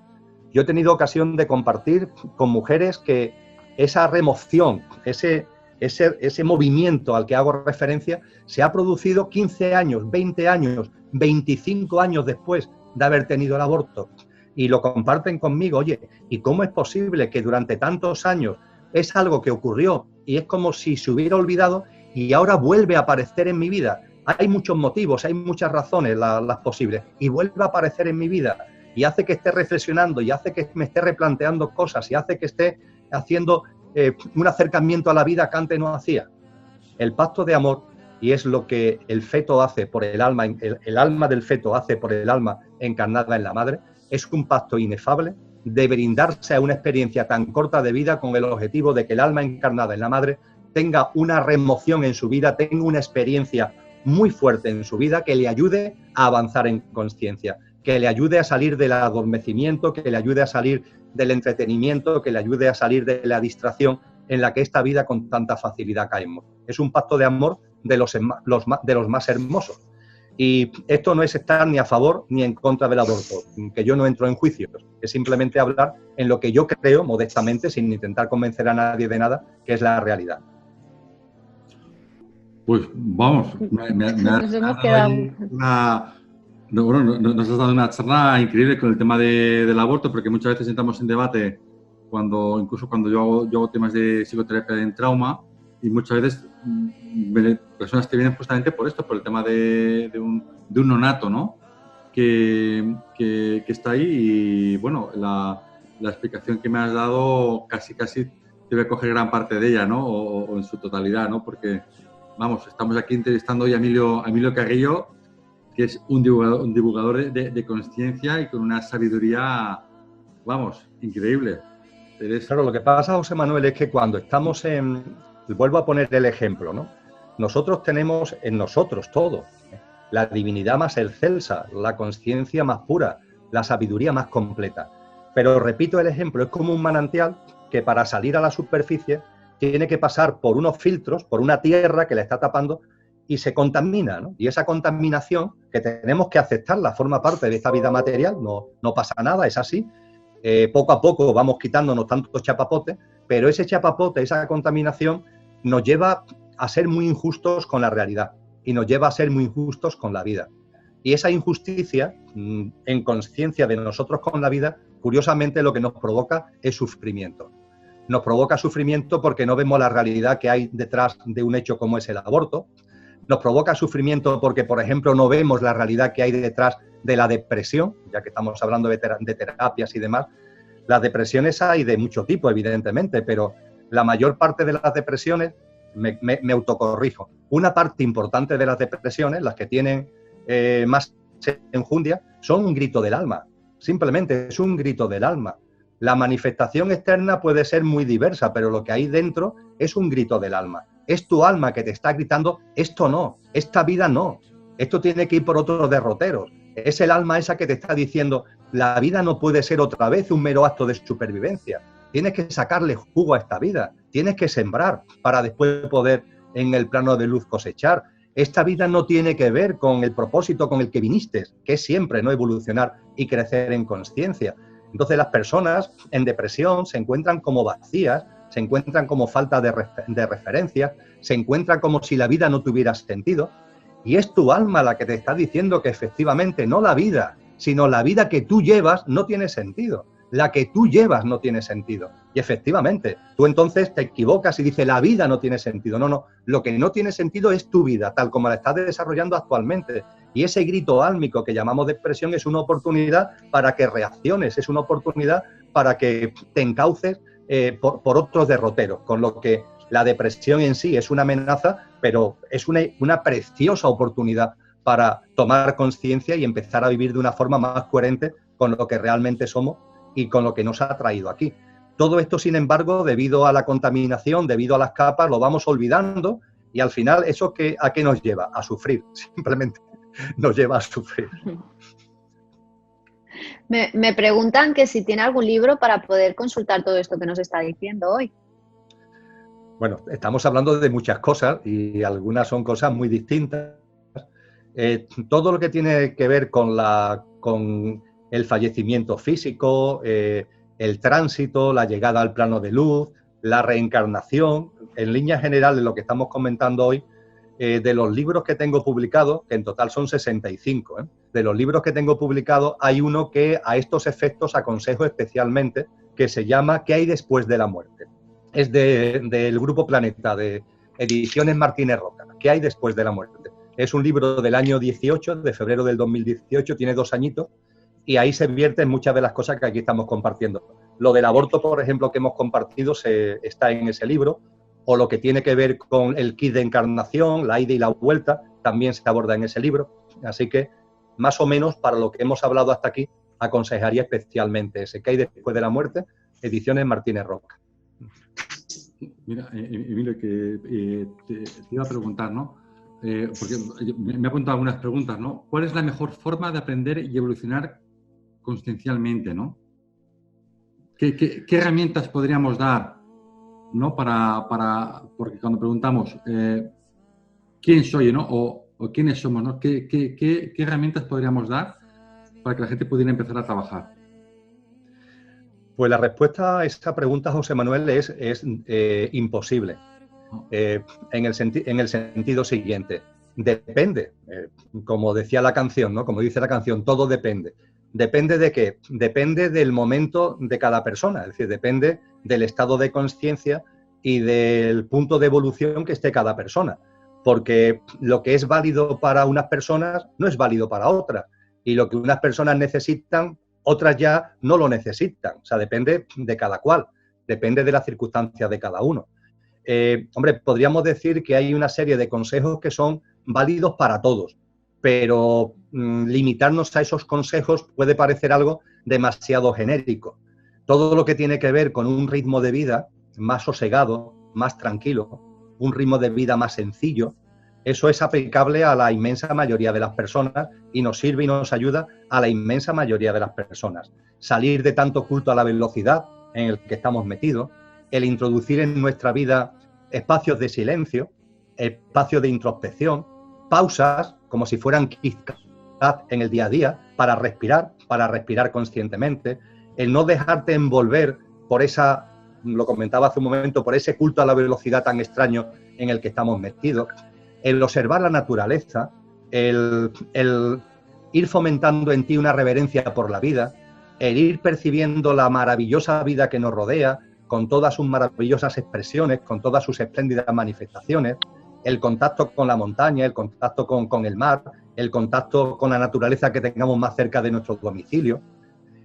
Yo he tenido ocasión de compartir con mujeres que esa remoción, ese movimiento al que hago referencia, se ha producido 15 años, 20 años, 25 años después de haber tenido el aborto. Y lo comparten conmigo, oye, ¿y cómo es posible que durante tantos años es algo que ocurrió y es como si se hubiera olvidado y ahora vuelve a aparecer en mi vida? Hay muchos motivos, hay muchas razones las posibles, y vuelve a aparecer en mi vida y hace que esté reflexionando y hace que me esté replanteando cosas y hace que esté haciendo un acercamiento a la vida que antes no hacía. El pacto de amor, y es lo que el feto hace por el alma, el alma del feto hace por el alma encarnada en la madre, es un pacto inefable de brindarse a una experiencia tan corta de vida con el objetivo de que el alma encarnada en la madre tenga una remoción en su vida, tenga una experiencia muy fuerte en su vida que le ayude a avanzar en conciencia, que le ayude a salir del adormecimiento, que le ayude a salir del entretenimiento, que le ayude a salir de la distracción en la que esta vida con tanta facilidad caemos. Es un pacto de amor de los más hermosos. Y esto no es estar ni a favor ni en contra del aborto, que yo no entro en juicios, es simplemente hablar en lo que yo creo, modestamente, sin intentar convencer a nadie de nada, que es la realidad. Pues vamos, Nos hemos quedado. Nos has dado una charla increíble con el tema del aborto, porque muchas veces entramos en debate incluso cuando yo hago temas de psicoterapia en trauma, y muchas veces personas que vienen justamente por esto, por el tema de un nonato, ¿no? Que está ahí, y bueno, la explicación que me has dado casi debe coger gran parte de ella, ¿no? O en su totalidad, ¿no? Porque, vamos, estamos aquí entrevistando hoy a Emilio Carrillo, que es un divulgador de consciencia y con una sabiduría, vamos, increíble. Claro, lo que pasa, José Manuel, es que cuando estamos vuelvo a poner el ejemplo, ¿no? Nosotros tenemos en nosotros todo, la divinidad más excelsa, la conciencia más pura, la sabiduría más completa. Pero repito el ejemplo, es como un manantial que para salir a la superficie tiene que pasar por unos filtros, por una tierra que la está tapando y se contamina, ¿no? Y esa contaminación, que tenemos que aceptarla, forma parte de esta vida material, no pasa nada, es así. Poco a poco vamos quitándonos tantos chapapotes, pero ese chapapote, esa contaminación, nos lleva a ser muy injustos con la realidad y nos lleva a ser muy injustos con la vida. Y esa injusticia, en conciencia de nosotros con la vida, curiosamente lo que nos provoca es sufrimiento. Nos provoca sufrimiento porque no vemos la realidad que hay detrás de un hecho como es el aborto. Nos provoca sufrimiento porque, por ejemplo, no vemos la realidad que hay detrás de la depresión, ya que estamos hablando de terapias y demás. Las depresiones hay de mucho tipo, evidentemente, pero la mayor parte de las depresiones, me autocorrijo, una parte importante de las depresiones, las que tienen más enjundia, son un grito del alma. Simplemente es un grito del alma. La manifestación externa puede ser muy diversa, pero lo que hay dentro es un grito del alma. Es tu alma que te está gritando, esto no, esta vida no, esto tiene que ir por otros derroteros. Es el alma esa que te está diciendo, la vida no puede ser otra vez un mero acto de supervivencia. Tienes que sacarle jugo a esta vida, tienes que sembrar para después poder en el plano de luz cosechar. Esta vida no tiene que ver con el propósito con el que viniste, que es siempre no evolucionar y crecer en conciencia. Entonces las personas en depresión se encuentran como vacías, se encuentran como falta de referencias, se encuentran como si la vida no tuviera sentido. Y es tu alma la que te está diciendo que efectivamente no la vida, sino la vida que tú llevas no tiene sentido. La que tú llevas no tiene sentido. Y efectivamente, tú entonces te equivocas y dices, la vida no tiene sentido. No, lo que no tiene sentido es tu vida, tal como la estás desarrollando actualmente. Y ese grito álmico que llamamos depresión es una oportunidad para que reacciones, es una oportunidad para que te encauces por otros derroteros, con lo que la depresión en sí es una amenaza, pero es una preciosa oportunidad para tomar conciencia y empezar a vivir de una forma más coherente con lo que realmente somos y con lo que nos ha traído aquí. Todo esto, sin embargo, debido a la contaminación, debido a las capas, lo vamos olvidando y al final, ¿eso a qué nos lleva? A sufrir, simplemente nos lleva a sufrir. Me preguntan que si tiene algún libro para poder consultar todo esto que nos está diciendo hoy. Bueno, estamos hablando de muchas cosas y algunas son cosas muy distintas. Todo lo que tiene que ver con el fallecimiento físico, el tránsito, la llegada al plano de luz, la reencarnación, en líneas generales lo que estamos comentando hoy, de los libros que tengo publicados, que en total son 65, de los libros que tengo publicados hay uno que a estos efectos aconsejo especialmente, que se llama ¿Qué hay después de la muerte? Es del Grupo Planeta, de Ediciones Martínez Roca. ¿Qué hay después de la muerte? Es un libro del año 18, de febrero del 2018, tiene 2 añitos, y ahí se vierten muchas de las cosas que aquí estamos compartiendo. Lo del aborto, por ejemplo, que hemos compartido está en ese libro, o lo que tiene que ver con el kit de encarnación, la ida y la vuelta, también se aborda en ese libro. Así que, más o menos, para lo que hemos hablado hasta aquí, aconsejaría especialmente ese ¿Qué hay después de la muerte? Ediciones Martínez Roca. Mira, Emilio, que te iba a preguntar, ¿no? Porque me ha apuntado algunas preguntas, ¿no? ¿Cuál es la mejor forma de aprender y evolucionar consciencialmente, ¿no? ¿Qué herramientas podríamos dar, ¿no? Porque cuando preguntamos quién soy, ¿no? O quiénes somos, ¿no? ¿Qué herramientas podríamos dar para que la gente pudiera empezar a trabajar? Pues la respuesta a esa pregunta, José Manuel, es imposible. En el sentido siguiente, depende, como decía la canción, ¿no? Como dice la canción, todo depende. ¿Depende de qué? Depende del momento de cada persona, es decir, depende del estado de conciencia y del punto de evolución que esté cada persona, porque lo que es válido para unas personas no es válido para otras, y lo que unas personas necesitan, otras ya no lo necesitan, o sea, depende de cada cual. depende de las circunstancias de cada uno. Hombre, podríamos decir que hay una serie de consejos que son válidos para todos, pero limitarnos a esos consejos puede parecer algo demasiado genérico. Todo lo que tiene que ver con un ritmo de vida más sosegado, más tranquilo, un ritmo de vida más sencillo, eso es aplicable a la inmensa mayoría de las personas y nos sirve y nos ayuda a la inmensa mayoría de las personas. Salir de tanto culto a la velocidad en el que estamos metidos, el introducir en nuestra vida espacios de silencio, espacios de introspección, pausas como si fueran en el día a día para respirar conscientemente, el no dejarte envolver por esa, lo comentaba hace un momento, por ese culto a la velocidad tan extraño en el que estamos metidos, el observar la naturaleza, el ir fomentando en ti una reverencia por la vida, el ir percibiendo la maravillosa vida que nos rodea, con todas sus maravillosas expresiones, con todas sus espléndidas manifestaciones, el contacto con la montaña, el contacto con el mar, el contacto con la naturaleza que tengamos más cerca de nuestro domicilio.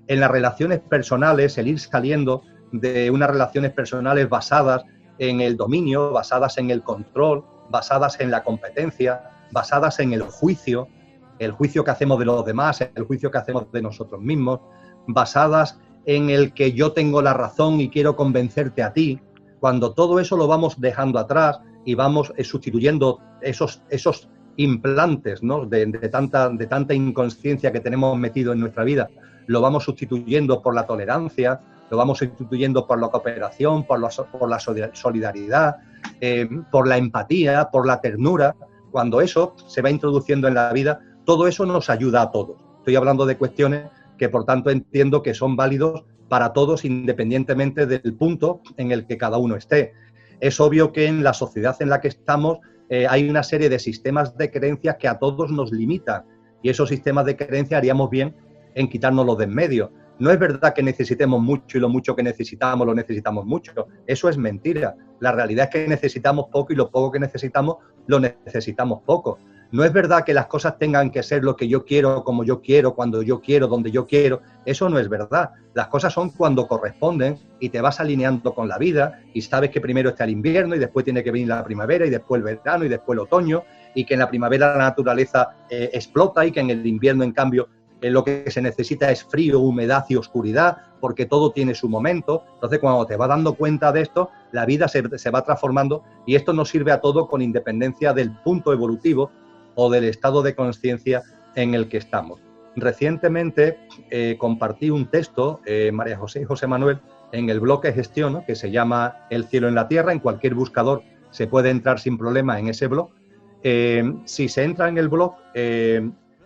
En las relaciones personales, el ir saliendo de unas relaciones personales basadas en el dominio, basadas en el control, basadas en la competencia, basadas en el juicio que hacemos de los demás, el juicio que hacemos de nosotros mismos, basadas en el que yo tengo la razón y quiero convencerte a ti. Cuando todo eso lo vamos dejando atrás y vamos sustituyendo esos implantes, ¿no?, de tanta inconsciencia que tenemos metido en nuestra vida, lo vamos sustituyendo por la tolerancia, lo vamos sustituyendo por la cooperación, por la solidaridad, por la empatía, por la ternura. Cuando eso se va introduciendo en la vida, todo eso nos ayuda a todos. Estoy hablando de cuestiones que, por tanto, entiendo que son válidos para todos independientemente del punto en el que cada uno esté. Es obvio que en la sociedad en la que estamos hay una serie de sistemas de creencias que a todos nos limitan y esos sistemas de creencias haríamos bien en quitárnoslos de en medio. No es verdad que necesitemos mucho y lo mucho que necesitamos lo necesitamos mucho. Eso es mentira. La realidad es que necesitamos poco y lo poco que necesitamos lo necesitamos poco. No es verdad que las cosas tengan que ser lo que yo quiero, como yo quiero, cuando yo quiero, donde yo quiero. Eso no es verdad. Las cosas son cuando corresponden y te vas alineando con la vida y sabes que primero está el invierno y después tiene que venir la primavera y después el verano y después el otoño y que en la primavera la naturaleza explota y que en el invierno, en cambio, lo que se necesita es frío, humedad y oscuridad, porque todo tiene su momento. Entonces, cuando te vas dando cuenta de esto, la vida se va transformando y esto nos sirve a todo con independencia del punto evolutivo o del estado de conciencia en el que estamos. Recientemente compartí un texto, María José y José Manuel, en el blog que gestiono, que se llama El cielo en la tierra. En cualquier buscador se puede entrar sin problema en ese blog. Si se entra en el blog,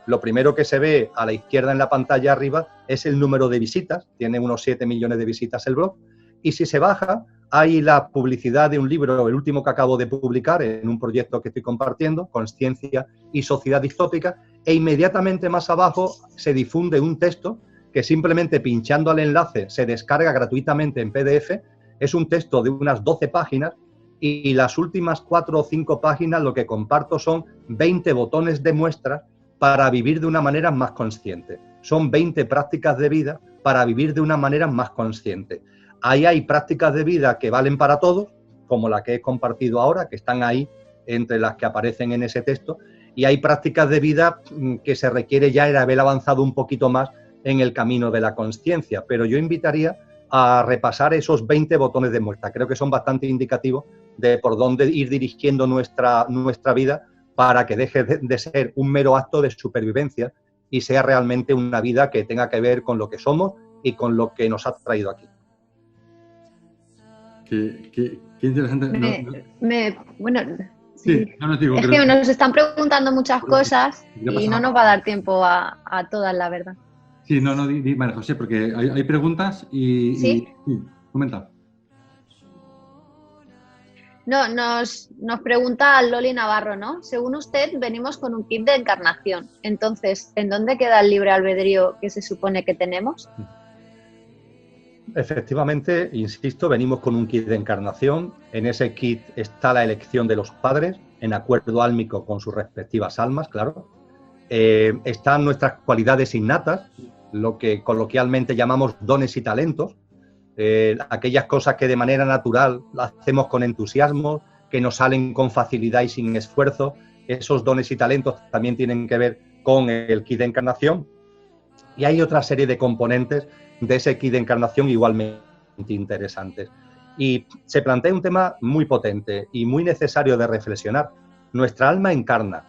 lo primero que se ve a la izquierda en la pantalla arriba es el número de visitas, tiene unos 7 millones de visitas el blog, y si se baja hay la publicidad de un libro, el último que acabo de publicar en un proyecto que estoy compartiendo, Consciencia y Sociedad Distópica, e inmediatamente más abajo se difunde un texto que simplemente pinchando al enlace se descarga gratuitamente en PDF. Es un texto de unas 12 páginas y las últimas 4 o 5 páginas lo que comparto son 20 botones de muestra para vivir de una manera más consciente. Son 20 prácticas de vida para vivir de una manera más consciente. Ahí hay prácticas de vida que valen para todos, como la que he compartido ahora, que están ahí entre las que aparecen en ese texto, y hay prácticas de vida que se requiere ya el haber avanzado un poquito más en el camino de la consciencia. Pero yo invitaría a repasar esos 20 botones de muestra. Creo que son bastante indicativos de por dónde ir dirigiendo nuestra vida para que deje de ser un mero acto de supervivencia y sea realmente una vida que tenga que ver con lo que somos y con lo que nos ha traído aquí. Qué interesante. Bueno, sí, no digo, es que nos están preguntando muchas cosas y no nos va a dar tiempo a todas, la verdad. Sí, di, María José, porque hay preguntas y... ¿Sí? Y comenta. No, nos pregunta Loli Navarro, ¿no? Según usted, venimos con un kit de encarnación. Entonces, ¿en dónde queda el libre albedrío que se supone que tenemos? Efectivamente, insisto, venimos con un kit de encarnación. En ese kit está la elección de los padres, en acuerdo álmico con sus respectivas almas, claro. Están nuestras cualidades innatas, lo que coloquialmente llamamos dones y talentos. aquellas cosas que de manera natural las hacemos con entusiasmo, que nos salen con facilidad y sin esfuerzo. Esos dones y talentos también tienen que ver con el kit de encarnación. Y hay otra serie de componentes de ese kit de encarnación igualmente interesantes. Y se plantea un tema muy potente y muy necesario de reflexionar. Nuestra alma encarna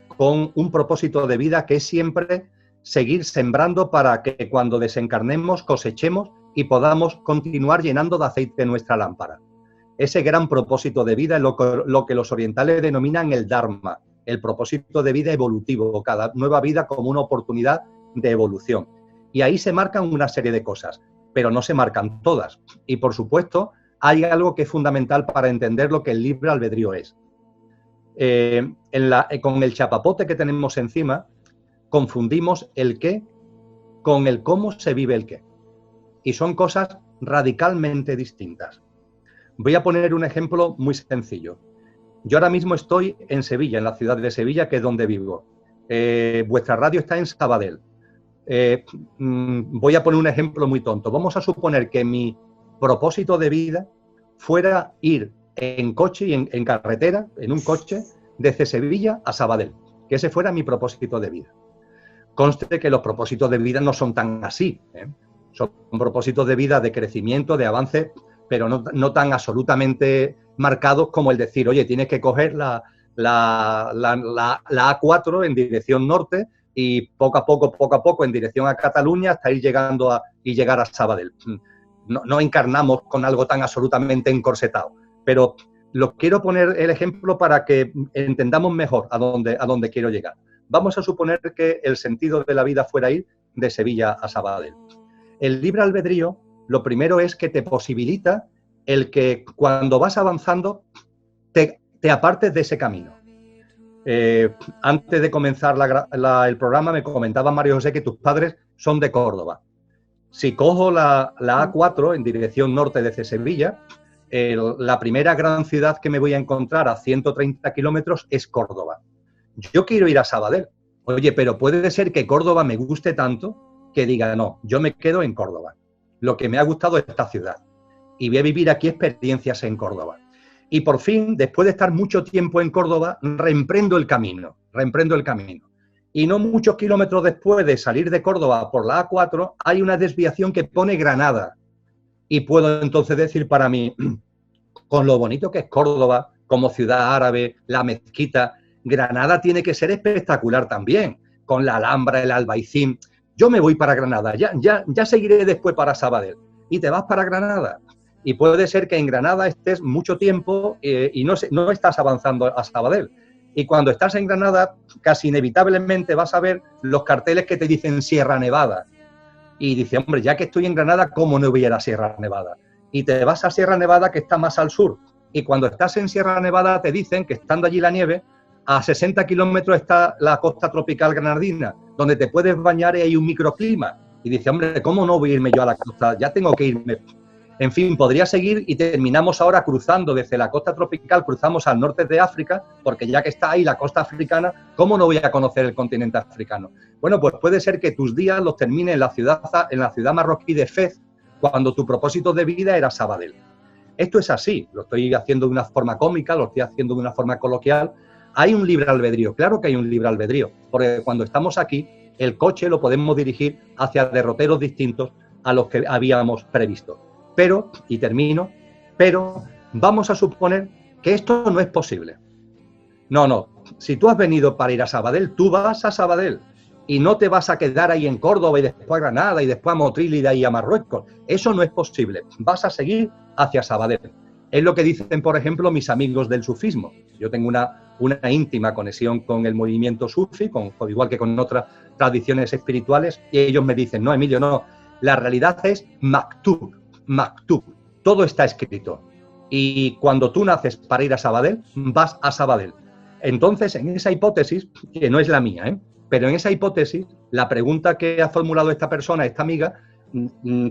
con un propósito de vida que es siempre seguir sembrando para que cuando desencarnemos cosechemos y podamos continuar llenando de aceite nuestra lámpara. Ese gran propósito de vida es lo que los orientales denominan el Dharma, el propósito de vida evolutivo, cada nueva vida como una oportunidad de evolución. Y ahí se marcan una serie de cosas, pero no se marcan todas. Y por supuesto, hay algo que es fundamental para entender lo que el libre albedrío es. Con el chapapote que tenemos encima, confundimos el qué con el cómo se vive el qué. Y son cosas radicalmente distintas. Voy a poner un ejemplo muy sencillo. Yo ahora mismo estoy en Sevilla, en la ciudad de Sevilla, que es donde vivo. Vuestra radio está en Sabadell. Voy a poner un ejemplo muy tonto. Vamos a suponer que mi propósito de vida fuera ir en coche y en carretera, en un coche, desde Sevilla a Sabadell. Que ese fuera mi propósito de vida. Conste que los propósitos de vida no son tan así, ¿eh? Son propósitos de vida de crecimiento, de avance, pero no tan absolutamente marcados como el decir, oye, tienes que coger la A4 en dirección norte y poco a poco en dirección a Cataluña hasta ir llegar a Sabadell. No encarnamos con algo tan absolutamente encorsetado, pero quiero poner el ejemplo para que entendamos mejor a dónde quiero llegar. Vamos a suponer que el sentido de la vida fuera ir de Sevilla a Sabadell. El libre albedrío, lo primero es que te posibilita el que cuando vas avanzando te apartes de ese camino. Antes de comenzar el programa me comentaba María José que tus padres son de Córdoba. Si cojo la A4 en dirección norte desde Sevilla, la primera gran ciudad que me voy a encontrar a 130 kilómetros es Córdoba. Yo quiero ir a Sabadell. Oye, pero puede ser que Córdoba me guste tanto que diga, no, yo me quedo en Córdoba. Lo que me ha gustado es esta ciudad. Y voy a vivir aquí experiencias en Córdoba. Y por fin, después de estar mucho tiempo en Córdoba, reemprendo el camino. Y no muchos kilómetros después de salir de Córdoba por la A4, hay una desviación que pone Granada. Y puedo entonces decir para mí, con lo bonito que es Córdoba, como ciudad árabe, la mezquita, Granada tiene que ser espectacular también, con la Alhambra, el Albaicín. Yo me voy para Granada, ya seguiré después para Sabadell. Y te vas para Granada. Y puede ser que en Granada estés mucho tiempo y no estás avanzando a Sabadell. Y cuando estás en Granada, casi inevitablemente vas a ver los carteles que te dicen Sierra Nevada. Y dice, hombre, ya que estoy en Granada, ¿cómo no voy a ir a Sierra Nevada? Y te vas a Sierra Nevada, que está más al sur. Y cuando estás en Sierra Nevada, te dicen que estando allí la nieve, a 60 kilómetros está la costa tropical granadina, donde te puedes bañar y hay un microclima. Y dice, hombre, ¿cómo no voy a irme yo a la costa? Ya tengo que irme. En fin, podría seguir y terminamos ahora cruzando desde la costa tropical, cruzamos al norte de África, porque ya que está ahí la costa africana, ¿cómo no voy a conocer el continente africano? Bueno, pues puede ser que tus días los termines en la ciudad marroquí de Fez, cuando tu propósito de vida era Sabadell. Esto es así, lo estoy haciendo de una forma cómica, lo estoy haciendo de una forma coloquial. Hay un libre albedrío, claro que hay un libre albedrío, porque cuando estamos aquí, el coche lo podemos dirigir hacia derroteros distintos a los que habíamos previsto. Pero, y termino, vamos a suponer que esto no es posible. No, si tú has venido para ir a Sabadell, tú vas a Sabadell y no te vas a quedar ahí en Córdoba y después a Granada y después a Motril y de ahí a Marruecos. Eso no es posible, vas a seguir hacia Sabadell. Es lo que dicen, por ejemplo, mis amigos del sufismo. Yo tengo una íntima conexión con el movimiento sufi, igual que con otras tradiciones espirituales, y ellos me dicen, no, Emilio, no, la realidad es maktub, todo está escrito. Y cuando tú naces para ir a Sabadell, vas a Sabadell. Entonces, en esa hipótesis, que no es la mía, pero en esa hipótesis, la pregunta que ha formulado esta persona, esta amiga,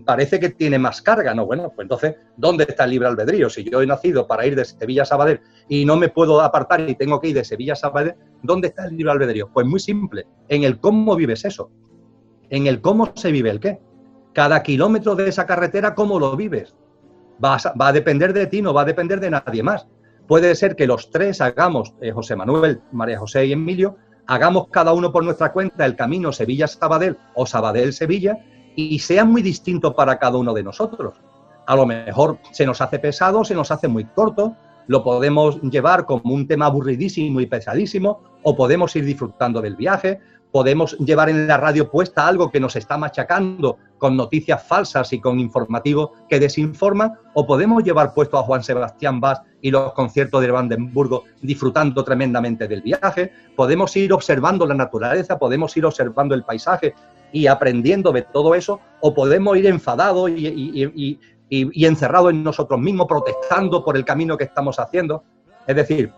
parece que tiene más carga, ¿no? Bueno, pues entonces, ¿dónde está el libre albedrío? Si yo he nacido para ir de Sevilla a Sabadell y no me puedo apartar y tengo que ir de Sevilla a Sabadell, ¿dónde está el libre albedrío? Pues muy simple, en el cómo vives eso, en el cómo se vive el qué. Cada kilómetro de esa carretera, ¿cómo lo vives? Va a depender de ti, no va a depender de nadie más. Puede ser que los tres hagamos, José Manuel, María José y Emilio, hagamos cada uno por nuestra cuenta el camino Sevilla-Sabadell o Sabadell-Sevilla y sea muy distinto para cada uno de nosotros. A lo mejor se nos hace pesado, se nos hace muy corto, lo podemos llevar como un tema aburridísimo y pesadísimo, o podemos ir disfrutando del viaje, podemos llevar en la radio puesta algo que nos está machacando con noticias falsas y con informativo que desinforma, o podemos llevar puesto a Juan Sebastián Bach y los conciertos de Brandenburgo disfrutando tremendamente del viaje, podemos ir observando la naturaleza, podemos ir observando el paisaje y aprendiendo de todo eso, o podemos ir enfadados y encerrados en nosotros mismos, protestando por el camino que estamos haciendo. Es decir,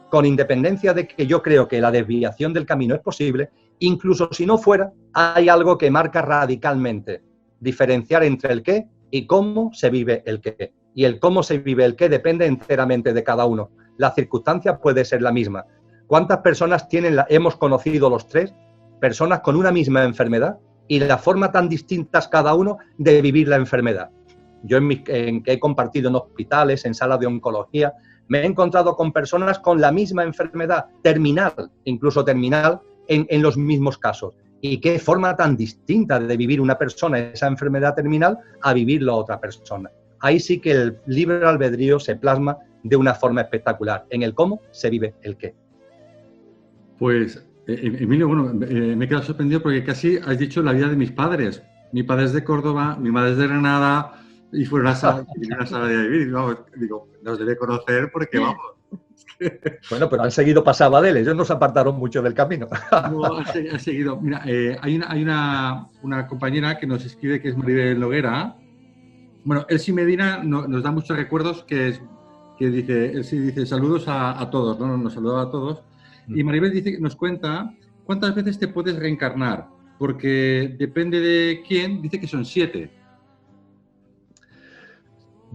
con independencia de que yo creo que la desviación del camino es posible, incluso si no fuera, hay algo que marca radicalmente diferenciar entre el qué y cómo se vive el qué. Y el cómo se vive el qué depende enteramente de cada uno. La circunstancia puede ser la misma. ¿Cuántas personas hemos conocido los tres? Personas con una misma enfermedad y la forma tan distintas cada uno de vivir la enfermedad. Yo que he compartido en hospitales, en salas de oncología, me he encontrado con personas con la misma enfermedad, terminal, incluso terminal, en los mismos casos. Y qué forma tan distinta de vivir una persona esa enfermedad terminal a vivir la otra persona. Ahí sí que el libre albedrío se plasma de una forma espectacular. En el cómo se vive el qué. Pues, Emilio, bueno, me he quedado sorprendido porque casi has dicho la vida de mis padres. Mi padre es de Córdoba, mi madre es de Granada y fueron a una sala de vivir. Vamos, digo, los debe conocer porque vamos. Bueno, pero han seguido para Sabadell, ellos no se apartaron mucho del camino. No, han seguido. Mira, hay una compañera que nos escribe que es Maribel Noguera. Bueno, Elsie Medina nos da muchos recuerdos que dice, Elsie dice saludos a todos, ¿no? Nos saluda a todos. Y Maribel nos cuenta cuántas veces te puedes reencarnar, porque depende de quién, dice que son 7.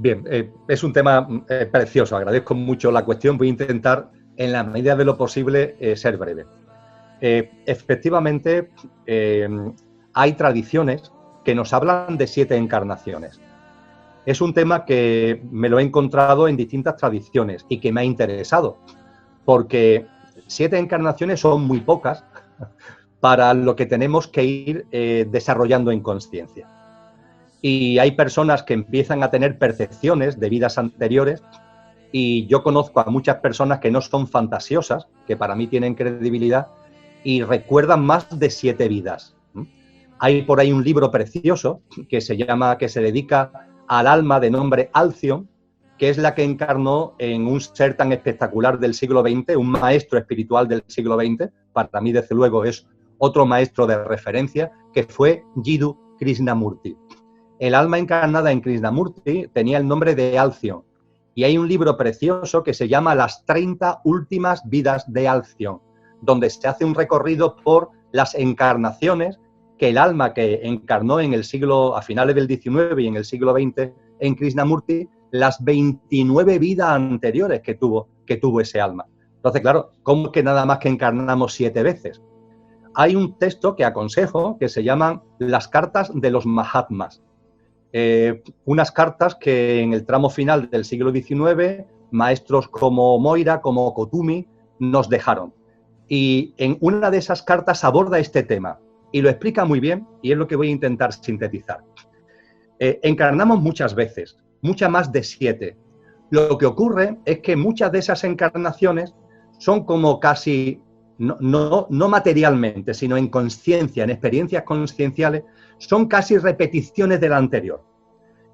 Bien, es un tema precioso, agradezco mucho la cuestión, voy a intentar en la medida de lo posible ser breve. Efectivamente, hay tradiciones que nos hablan de 7 encarnaciones. Es un tema que me lo he encontrado en distintas tradiciones y que me ha interesado, porque 7 encarnaciones son muy pocas para lo que tenemos que ir desarrollando en conciencia. Y hay personas que empiezan a tener percepciones de vidas anteriores y yo conozco a muchas personas que no son fantasiosas, que para mí tienen credibilidad y recuerdan más de 7 vidas. Hay por ahí un libro precioso que se dedica al alma de nombre Alción, que es la que encarnó en un ser tan espectacular del siglo XX, un maestro espiritual del siglo XX, para mí desde luego es otro maestro de referencia, que fue Jiddu Krishnamurti. El alma encarnada en Krishnamurti tenía el nombre de Alción y hay un libro precioso que se llama Las 30 últimas vidas de Alción, donde se hace un recorrido por las encarnaciones que el alma que encarnó en el siglo, a finales del XIX y en el siglo XX en Krishnamurti, las 29 vidas anteriores que tuvo ese alma. Entonces, claro, ¿cómo es que nada más que encarnamos 7 veces? Hay un texto que aconsejo que se llaman Las cartas de los Mahatmas. Unas cartas que en el tramo final del siglo XIX maestros como Moira, como Kotumi nos dejaron. Y en una de esas cartas aborda este tema y lo explica muy bien y es lo que voy a intentar sintetizar. Encarnamos muchas veces, muchas más de 7. Lo que ocurre es que muchas de esas encarnaciones son como casi, no materialmente, sino en conciencia, en experiencias conscienciales, son casi repeticiones de la anterior.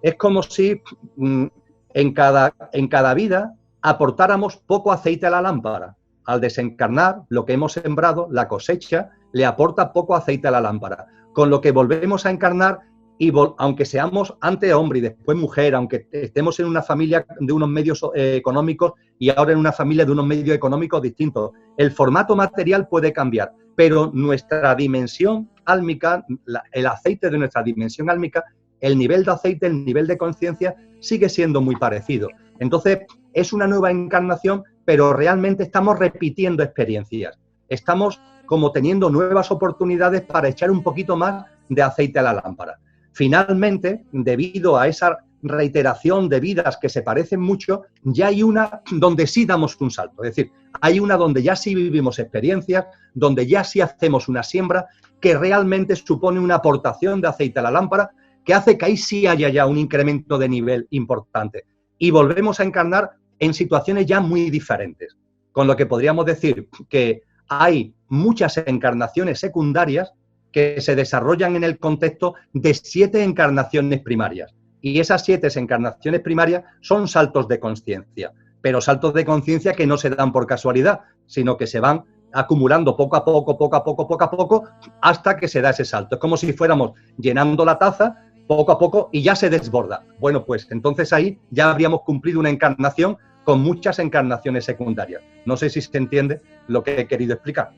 Es como si en cada vida aportáramos poco aceite a la lámpara. Al desencarnar, lo que hemos sembrado, la cosecha, le aporta poco aceite a la lámpara. Con lo que volvemos a encarnar, y aunque seamos antes hombre y después mujer, aunque estemos en una familia de unos medios económicos y ahora en una familia de unos medios económicos distintos, el formato material puede cambiar, pero nuestra dimensión álmica, el aceite de nuestra dimensión álmica, el nivel de aceite, el nivel de conciencia sigue siendo muy parecido. Entonces, es una nueva encarnación, pero realmente estamos repitiendo experiencias. Estamos como teniendo nuevas oportunidades para echar un poquito más de aceite a la lámpara. finalmente, debido a esa reiteración de vidas que se parecen mucho, ya hay una donde sí damos un salto. Es decir, hay una donde ya sí vivimos experiencias, donde ya sí hacemos una siembra que realmente supone una aportación de aceite a la lámpara, que hace que ahí sí haya ya un incremento de nivel importante. Y volvemos a encarnar en situaciones ya muy diferentes. Con lo que podríamos decir que hay muchas encarnaciones secundarias que se desarrollan en el contexto de 7 encarnaciones primarias. Y esas 7 encarnaciones primarias son saltos de conciencia, pero saltos de conciencia que no se dan por casualidad, sino que se van acumulando poco a poco, hasta que se da ese salto. Es como si fuéramos llenando la taza poco a poco y ya se desborda. Bueno, pues entonces ahí ya habríamos cumplido una encarnación con muchas encarnaciones secundarias. No sé si se entiende lo que he querido explicar.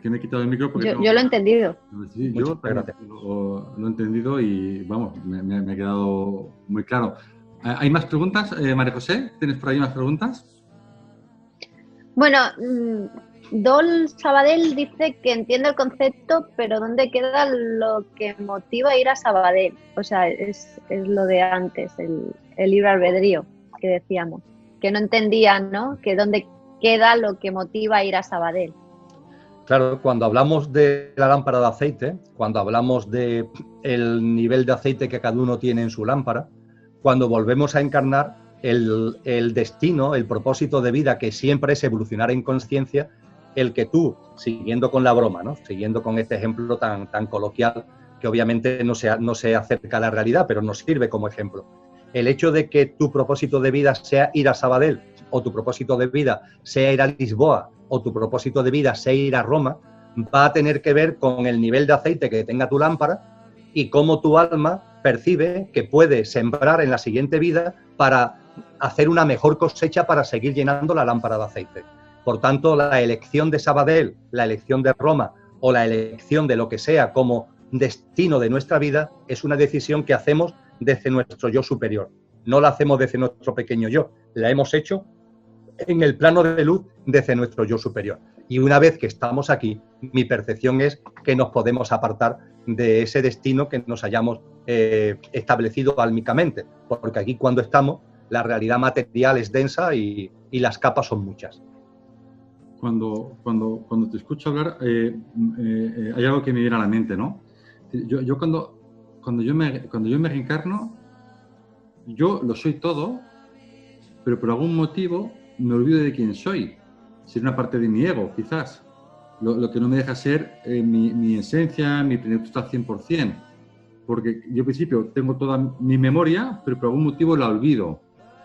Que me he quitado el micro porque... Yo lo he entendido. Sí, yo lo he entendido y, vamos, me ha quedado muy claro. ¿Hay más preguntas, María José? ¿Tienes por ahí más preguntas? Bueno, Dol Sabadell dice que entiende el concepto, pero ¿dónde queda lo que motiva a ir a Sabadell? O sea, es lo de antes, el libre albedrío que decíamos. Que no entendían, ¿no? Que dónde queda lo que motiva a ir a Sabadell. Claro, cuando hablamos de la lámpara de aceite, cuando hablamos del nivel de aceite que cada uno tiene en su lámpara, cuando volvemos a encarnar el destino, el propósito de vida que siempre es evolucionar en conciencia, el que tú, siguiendo con la broma, ¿no? Siguiendo con este ejemplo tan coloquial, que obviamente no se acerca a la realidad, pero nos sirve como ejemplo. El hecho de que tu propósito de vida sea ir a Sabadell, o tu propósito de vida sea ir a Lisboa, o tu propósito de vida sea ir a Roma, va a tener que ver con el nivel de aceite que tenga tu lámpara y cómo tu alma percibe que puede sembrar en la siguiente vida para hacer una mejor cosecha para seguir llenando la lámpara de aceite. Por tanto, la elección de Sabadell, la elección de Roma o la elección de lo que sea como destino de nuestra vida es una decisión que hacemos desde nuestro yo superior. No la hacemos desde nuestro pequeño yo, la hemos hecho en el plano de luz desde nuestro yo superior. Y una vez que estamos aquí, mi percepción es que nos podemos apartar de ese destino que nos hayamos establecido álmicamente, porque aquí cuando estamos, la realidad material es densa y las capas son muchas. Cuando te escucho hablar, hay algo que me viene a la mente, ¿no? Yo cuando yo me reencarno, yo lo soy todo, pero por algún motivo me olvido de quién soy. Sería una parte de mi ego, quizás. Lo que no me deja ser mi esencia, mi plenitud al 100%. Porque yo, al principio, tengo toda mi memoria, pero por algún motivo la olvido.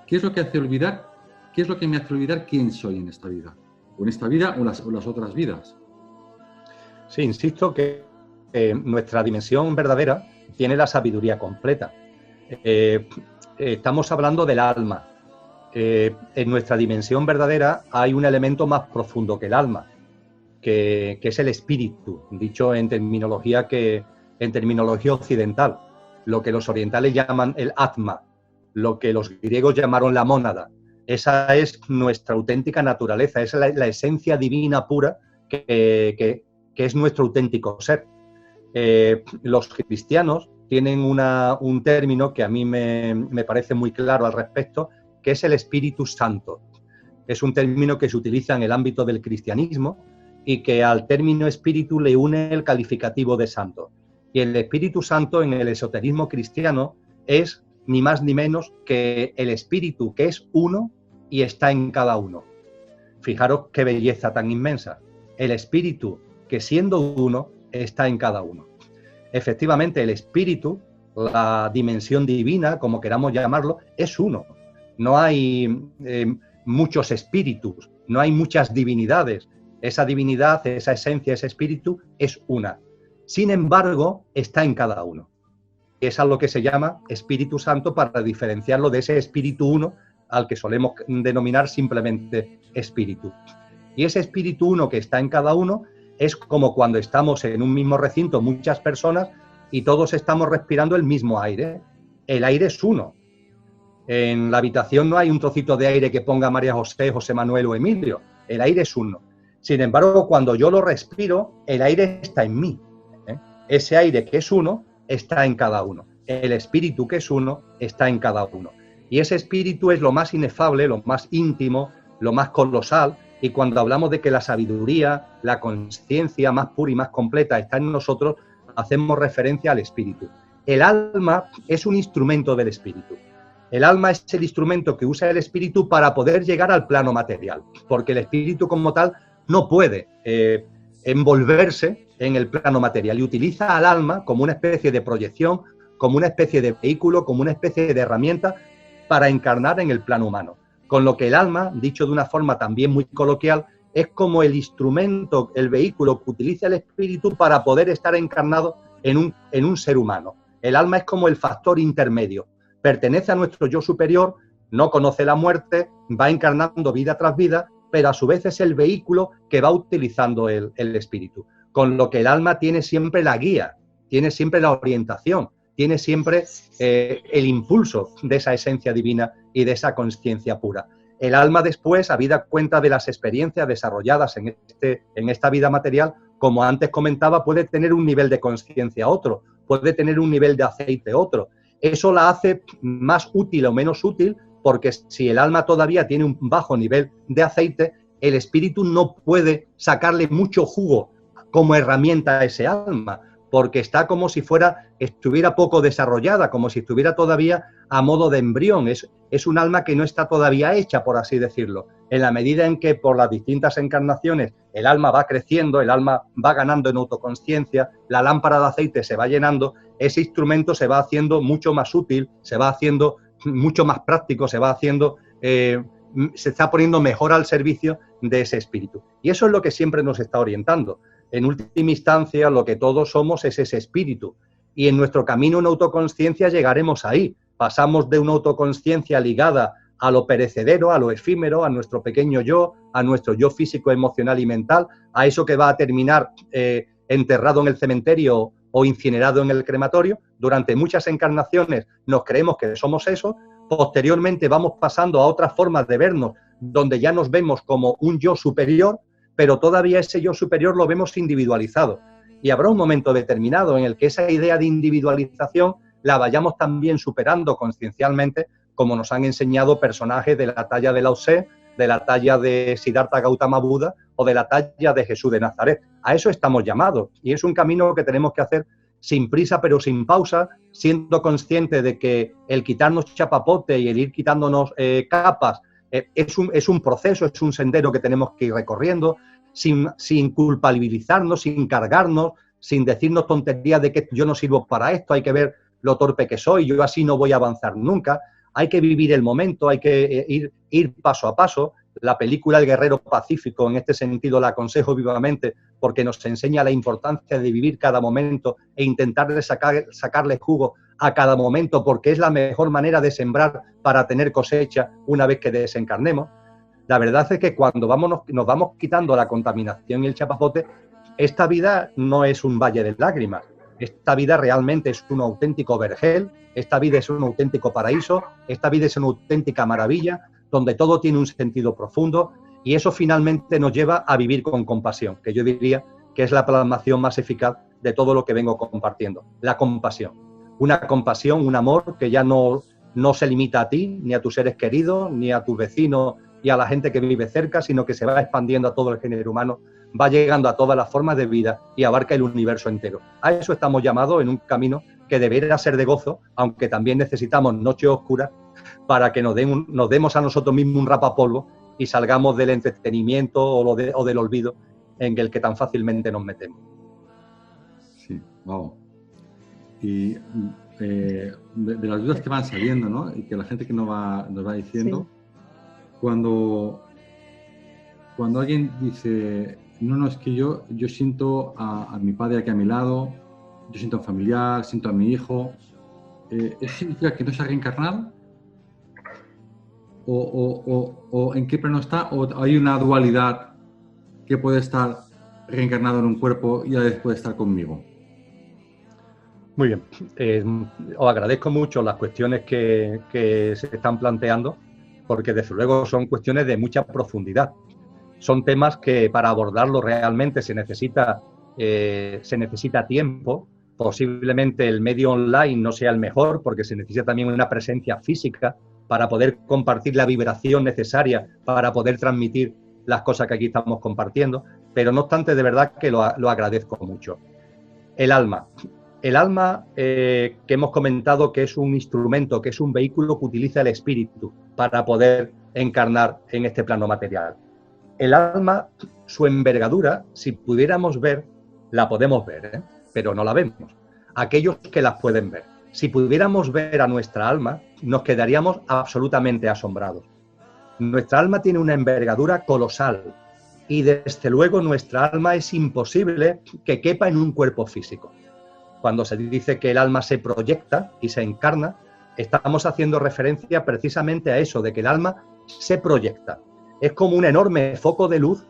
¿Qué es lo que hace olvidar? ¿Qué es lo que me hace olvidar quién soy en esta vida? O en esta vida o las otras vidas. Sí, insisto que nuestra dimensión verdadera tiene la sabiduría completa. Estamos hablando del alma. En nuestra dimensión verdadera hay un elemento más profundo que el alma, que es el espíritu, dicho en terminología occidental, lo que los orientales llaman el atma, lo que los griegos llamaron la mónada. Esa es nuestra auténtica naturaleza, esa es la esencia divina pura que es nuestro auténtico ser. Los cristianos tienen un término que a mí me parece muy claro al respecto, que es el Espíritu Santo. Es un término que se utiliza en el ámbito del cristianismo y que al término espíritu le une el calificativo de santo. Y el Espíritu Santo en el esoterismo cristiano es ni más ni menos que el espíritu que es uno y está en cada uno. Fijaros qué belleza tan inmensa. El espíritu que siendo uno está en cada uno. Efectivamente, el espíritu, la dimensión divina, como queramos llamarlo, es uno. No hay muchos espíritus, no hay muchas divinidades. Esa divinidad, esa esencia, ese espíritu es una. Sin embargo, está en cada uno. Es a lo que se llama Espíritu Santo para diferenciarlo de ese espíritu uno al que solemos denominar simplemente espíritu. Y ese espíritu uno que está en cada uno es como cuando estamos en un mismo recinto, muchas personas, y todos estamos respirando el mismo aire. El aire es uno. En la habitación no hay un trocito de aire que ponga María José, José Manuel o Emilio. El aire es uno. Sin embargo, cuando yo lo respiro, el aire está en mí. Ese aire que es uno está en cada uno. El espíritu que es uno está en cada uno. Y ese espíritu es lo más inefable, lo más íntimo, lo más colosal. Y cuando hablamos de que la sabiduría, la conciencia más pura y más completa está en nosotros, hacemos referencia al espíritu. El alma es un instrumento del espíritu. El alma es el instrumento que usa el espíritu para poder llegar al plano material, porque el espíritu como tal no puede envolverse en el plano material y utiliza al alma como una especie de proyección, como una especie de vehículo, como una especie de herramienta para encarnar en el plano humano. Con lo que el alma, dicho de una forma también muy coloquial, es como el instrumento, el vehículo que utiliza el espíritu para poder estar encarnado en un ser humano. El alma es como el factor intermedio. Pertenece a nuestro yo superior, no conoce la muerte, va encarnando vida tras vida, pero a su vez es el vehículo que va utilizando el espíritu. Con lo que el alma tiene siempre la guía, tiene siempre la orientación, tiene siempre el impulso de esa esencia divina y de esa conciencia pura. El alma después, habida cuenta de las experiencias desarrolladas en esta vida material, como antes comentaba, puede tener un nivel de conciencia otro, puede tener un nivel de aceite otro. Eso la hace más útil o menos útil, porque si el alma todavía tiene un bajo nivel de aceite, el espíritu no puede sacarle mucho jugo como herramienta a ese alma, porque está como si estuviera poco desarrollada, como si estuviera todavía a modo de embrión. Es un alma que no está todavía hecha, por así decirlo. En la medida en que por las distintas encarnaciones el alma va creciendo, el alma va ganando en autoconsciencia, la lámpara de aceite se va llenando, ese instrumento se va haciendo mucho más útil, se va haciendo mucho más práctico, se está poniendo mejor al servicio de ese espíritu. Y eso es lo que siempre nos está orientando. En última instancia, lo que todos somos es ese espíritu. Y en nuestro camino en autoconsciencia llegaremos ahí. Pasamos de una autoconsciencia ligada a lo perecedero, a lo efímero, a nuestro pequeño yo, a nuestro yo físico, emocional y mental, a eso que va a terminar enterrado en el cementerio o incinerado en el crematorio. Durante muchas encarnaciones nos creemos que somos eso. Posteriormente vamos pasando a otras formas de vernos, donde ya nos vemos como un yo superior, pero todavía ese yo superior lo vemos individualizado. Y habrá un momento determinado en el que esa idea de individualización la vayamos también superando consciencialmente, como nos han enseñado personajes de la talla de Lao Tse, de la talla de Siddhartha Gautama Buda o de la talla de Jesús de Nazaret. A eso estamos llamados y es un camino que tenemos que hacer sin prisa pero sin pausa, siendo consciente de que el quitarnos chapapote y el ir quitándonos capas es un proceso, es un sendero que tenemos que ir recorriendo, sin culpabilizarnos, sin cargarnos, sin decirnos tonterías de que yo no sirvo para esto, hay que ver lo torpe que soy, yo así no voy a avanzar nunca. Hay que vivir el momento, hay que ir paso a paso. La película El Guerrero Pacífico, en este sentido, la aconsejo vivamente porque nos enseña la importancia de vivir cada momento e intentar sacarle jugo a cada momento, porque es la mejor manera de sembrar para tener cosecha una vez que desencarnemos. La verdad es que cuando nos vamos quitando la contaminación y el chapapote, esta vida no es un valle de lágrimas. Esta vida realmente es un auténtico vergel, esta vida es un auténtico paraíso, esta vida es una auténtica maravilla, donde todo tiene un sentido profundo y eso finalmente nos lleva a vivir con compasión, que yo diría que es la plasmación más eficaz de todo lo que vengo compartiendo, la compasión. Una compasión, un amor que ya no se limita a ti, ni a tus seres queridos, ni a tus vecinos y a la gente que vive cerca, sino que se va expandiendo a todo el género humano, va llegando a todas las formas de vida y abarca el universo entero. A eso estamos llamados en un camino que debería ser de gozo, aunque también necesitamos noches oscuras para que nos demos a nosotros mismos un rapapolvo y salgamos del entretenimiento o del olvido en el que tan fácilmente nos metemos. Sí, vamos. Y de las dudas que van saliendo, ¿no? Y que la gente que nos va diciendo, sí. Cuando alguien dice, no, es que yo siento a mi padre aquí a mi lado, yo siento a un familiar, siento a mi hijo, ¿eso significa que no se ha reencarnado? ¿O en qué plano está? ¿O hay una dualidad que puede estar reencarnado en un cuerpo y a veces puede estar conmigo? Muy bien. Os agradezco mucho las cuestiones que se están planteando, porque desde luego son cuestiones de mucha profundidad. Son temas que para abordarlos realmente se necesita tiempo, posiblemente el medio online no sea el mejor porque se necesita también una presencia física para poder compartir la vibración necesaria para poder transmitir las cosas que aquí estamos compartiendo, pero no obstante, de verdad que lo agradezco mucho. El alma. El alma que hemos comentado que es un instrumento, que es un vehículo que utiliza el espíritu para poder encarnar en este plano material. El alma, su envergadura, si pudiéramos ver, la podemos ver, pero no la vemos. Aquellos que las pueden ver. Si pudiéramos ver a nuestra alma, nos quedaríamos absolutamente asombrados. Nuestra alma tiene una envergadura colosal y desde luego nuestra alma es imposible que quepa en un cuerpo físico. Cuando se dice que el alma se proyecta y se encarna, estamos haciendo referencia precisamente a eso, de que el alma se proyecta. Es como un enorme foco de luz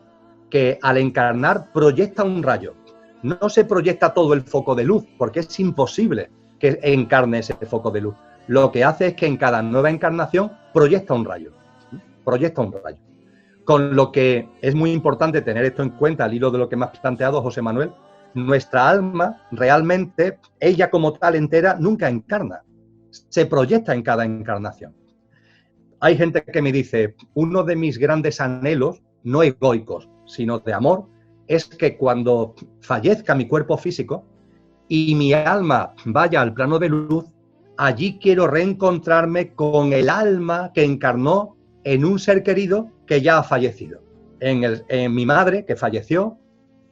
que al encarnar proyecta un rayo. No se proyecta todo el foco de luz, porque es imposible que encarne ese foco de luz. Lo que hace es que en cada nueva encarnación proyecta un rayo. Proyecta un rayo. Con lo que es muy importante tener esto en cuenta, al hilo de lo que me has planteado, José Manuel, nuestra alma realmente, ella como tal entera, nunca encarna. Se proyecta en cada encarnación. Hay gente que me dice, uno de mis grandes anhelos, no egoicos, sino de amor, es que cuando fallezca mi cuerpo físico y mi alma vaya al plano de luz, allí quiero reencontrarme con el alma que encarnó en un ser querido que ya ha fallecido. En mi madre, que falleció,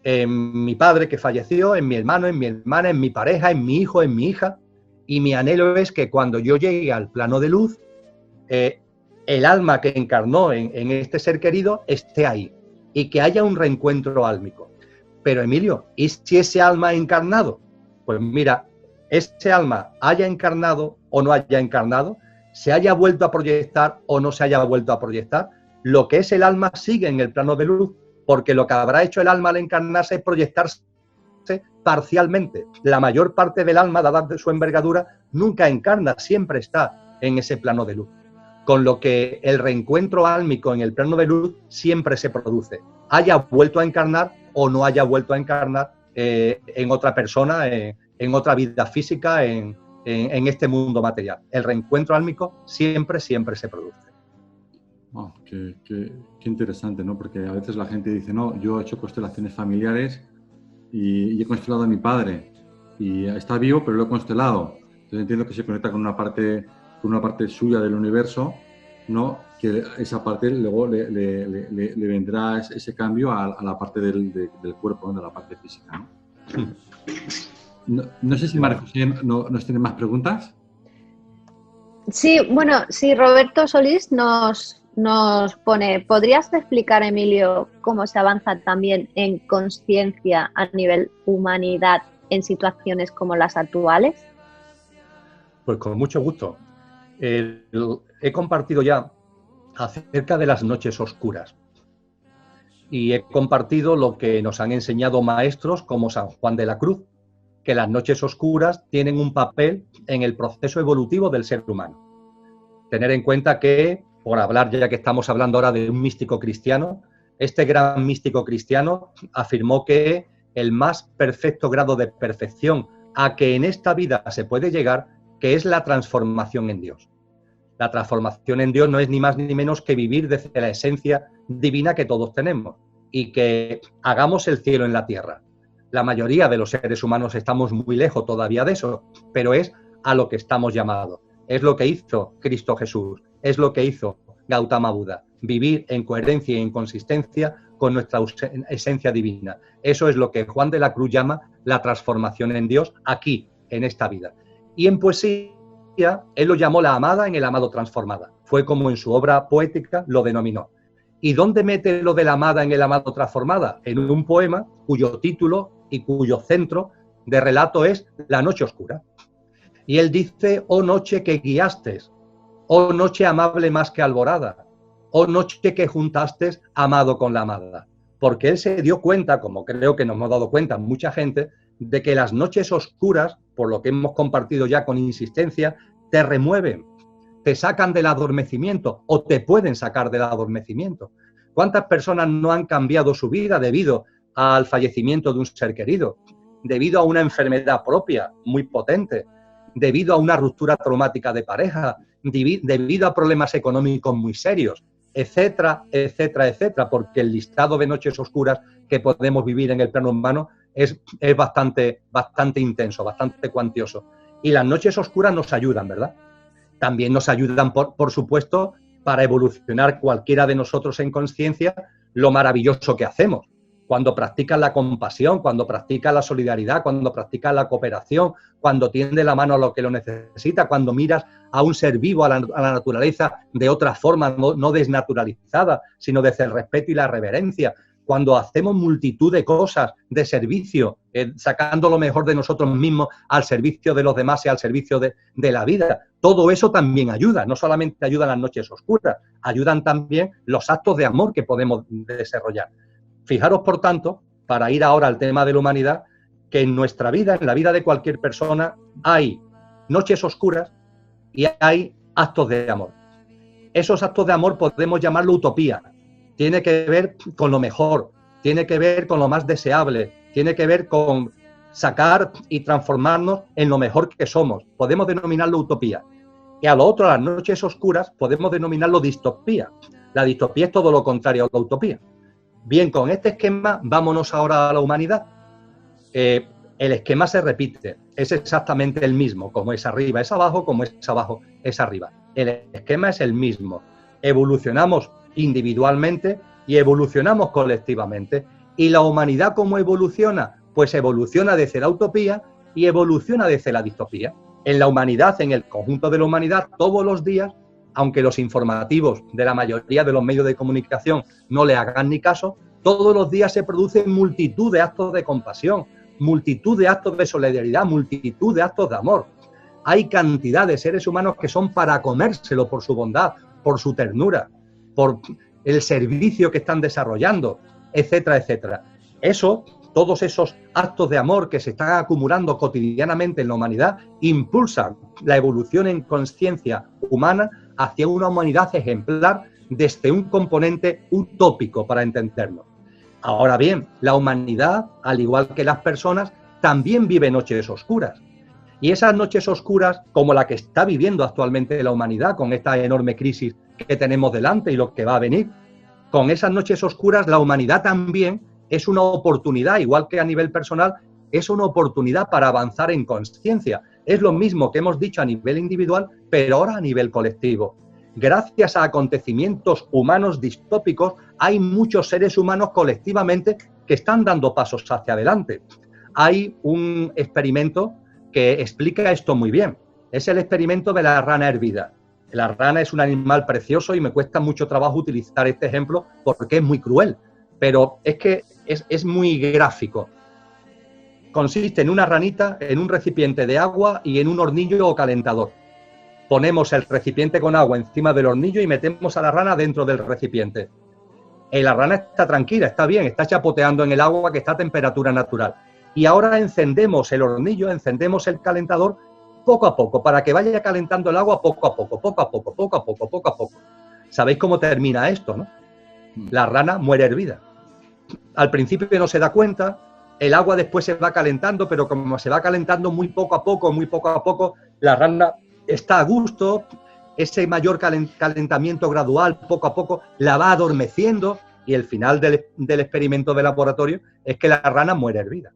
en mi padre, que falleció, en mi hermano, en mi hermana, en mi pareja, en mi hijo, en mi hija. Y mi anhelo es que cuando yo llegue al plano de luz, el alma que encarnó en este ser querido esté ahí y que haya un reencuentro álmico. Pero Emilio, ¿y si ese alma ha encarnado? Pues mira, ese alma haya encarnado o no haya encarnado, se haya vuelto a proyectar o no se haya vuelto a proyectar, lo que es el alma sigue en el plano de luz, porque lo que habrá hecho el alma al encarnarse es proyectarse parcialmente. La mayor parte del alma, dada su envergadura, nunca encarna, siempre está en ese plano de luz. Con lo que el reencuentro álmico en el plano de luz siempre se produce, haya vuelto a encarnar o no haya vuelto a encarnar en otra persona, en otra vida física, en este mundo material. El reencuentro álmico siempre se produce. Wow, qué interesante, ¿no? Porque a veces la gente dice, no, yo he hecho constelaciones familiares y he constelado a mi padre y está vivo, pero lo he constelado. Entonces entiendo que se conecta con una parte suya del universo, ¿no? Que esa parte luego le vendrá ese cambio a la parte del cuerpo, ¿no? De la parte física, ¿no? No sé si María José nos tiene más preguntas. Sí, bueno, sí, Roberto Solís nos pone, ¿podrías explicar, Emilio, cómo se avanza también en conciencia a nivel humanidad en situaciones como las actuales? Pues con mucho gusto. He compartido ya acerca de las noches oscuras y he compartido lo que nos han enseñado maestros como San Juan de la Cruz, que las noches oscuras tienen un papel en el proceso evolutivo del ser humano. Tener en cuenta que, por hablar, ya que estamos hablando ahora de un místico cristiano, este gran místico cristiano afirmó que el más perfecto grado de perfección a que en esta vida se puede llegar, que es la transformación en Dios. La transformación en Dios no es ni más ni menos que vivir desde la esencia divina que todos tenemos y que hagamos el cielo en la tierra. La mayoría de los seres humanos estamos muy lejos todavía de eso, pero es a lo que estamos llamados. Es lo que hizo Cristo Jesús, es lo que hizo Gautama Buda, vivir en coherencia y en consistencia con nuestra esencia divina. Eso es lo que Juan de la Cruz llama la transformación en Dios aquí, en esta vida. Y en poesía, él lo llamó la amada en el amado transformada. Fue como en su obra poética lo denominó. ¿Y dónde mete lo de la amada en el amado transformada? En un poema cuyo título y cuyo centro de relato es La noche oscura. Y él dice, oh noche que guiastes, oh noche amable más que alborada, oh noche que juntastes amado con la amada. Porque él se dio cuenta, como creo que nos hemos dado cuenta mucha gente, de que las noches oscuras, por lo que hemos compartido ya con insistencia, te remueven, te sacan del adormecimiento o te pueden sacar del adormecimiento. ¿Cuántas personas no han cambiado su vida debido al fallecimiento de un ser querido? debido a una enfermedad propia muy potente, debido a una ruptura traumática de pareja, debido a problemas económicos muy serios, etcétera, etcétera, etcétera, porque el listado de noches oscuras que podemos vivir en el plano humano es bastante intenso, bastante cuantioso. Y las noches oscuras nos ayudan, ¿verdad? También nos ayudan, por supuesto, para evolucionar cualquiera de nosotros en conciencia, lo maravilloso que hacemos. Cuando practicas la compasión, cuando practicas la solidaridad, cuando practicas la cooperación, cuando tiende la mano a lo que lo necesita, cuando miras a un ser vivo, a la naturaleza, de otra forma, no desnaturalizada, sino desde el respeto y la reverencia, cuando hacemos multitud de cosas de servicio, sacando lo mejor de nosotros mismos al servicio de los demás y al servicio de la vida. Todo eso también ayuda, no solamente ayudan las noches oscuras, ayudan también los actos de amor que podemos desarrollar. Fijaros, por tanto, para ir ahora al tema de la humanidad, que en nuestra vida, en la vida de cualquier persona, hay noches oscuras y hay actos de amor. Esos actos de amor podemos llamarlo utopía. Tiene que ver con lo mejor, tiene que ver con lo más deseable, tiene que ver con sacar y transformarnos en lo mejor que somos. Podemos denominarlo utopía. Y a lo otro, a las noches oscuras, podemos denominarlo distopía. La distopía es todo lo contrario a la utopía. Bien, con este esquema, vámonos ahora a la humanidad. El esquema se repite, es exactamente el mismo, como es arriba es abajo, como es abajo es arriba. El esquema es el mismo. Evolucionamos individualmente y evolucionamos colectivamente. ¿Y la humanidad cómo evoluciona? Pues evoluciona desde la utopía y evoluciona desde la distopía. En la humanidad, en el conjunto de la humanidad, todos los días, aunque los informativos de la mayoría de los medios de comunicación no le hagan ni caso, todos los días se producen multitud de actos de compasión, multitud de actos de solidaridad, multitud de actos de amor. Hay cantidad de seres humanos que son para comérselo por su bondad, por su ternura, por el servicio que están desarrollando, etcétera, etcétera. Eso, todos esos actos de amor que se están acumulando cotidianamente en la humanidad, impulsan la evolución en conciencia humana hacia una humanidad ejemplar desde un componente utópico, para entendernos. Ahora bien, la humanidad, al igual que las personas, también vive noches oscuras. Y esas noches oscuras, como la que está viviendo actualmente la humanidad, con esta enorme crisis que tenemos delante y lo que va a venir, con esas noches oscuras la humanidad también es una oportunidad, igual que a nivel personal, es una oportunidad para avanzar en conciencia. Es lo mismo que hemos dicho a nivel individual, pero ahora a nivel colectivo. Gracias a acontecimientos humanos distópicos, hay muchos seres humanos colectivamente que están dando pasos hacia adelante. Hay un experimento que explica esto muy bien. Es el experimento de la rana hervida. La rana es un animal precioso y me cuesta mucho trabajo utilizar este ejemplo porque es muy cruel, pero es que es muy gráfico. Consiste en una ranita, en un recipiente de agua y en un hornillo o calentador. Ponemos el recipiente con agua encima del hornillo y metemos a la rana dentro del recipiente. La rana está tranquila, está bien, está chapoteando en el agua que está a temperatura natural. Y ahora encendemos el hornillo, encendemos el calentador poco a poco, para que vaya calentando el agua poco a poco, poco a poco, poco a poco, poco a poco. ¿Sabéis cómo termina esto, no? La rana muere hervida. Al principio no se da cuenta, el agua después se va calentando, pero como se va calentando muy poco a poco, la rana está a gusto, ese mayor calentamiento gradual, poco a poco, la va adormeciendo y el final del experimento de laboratorio es que la rana muere hervida.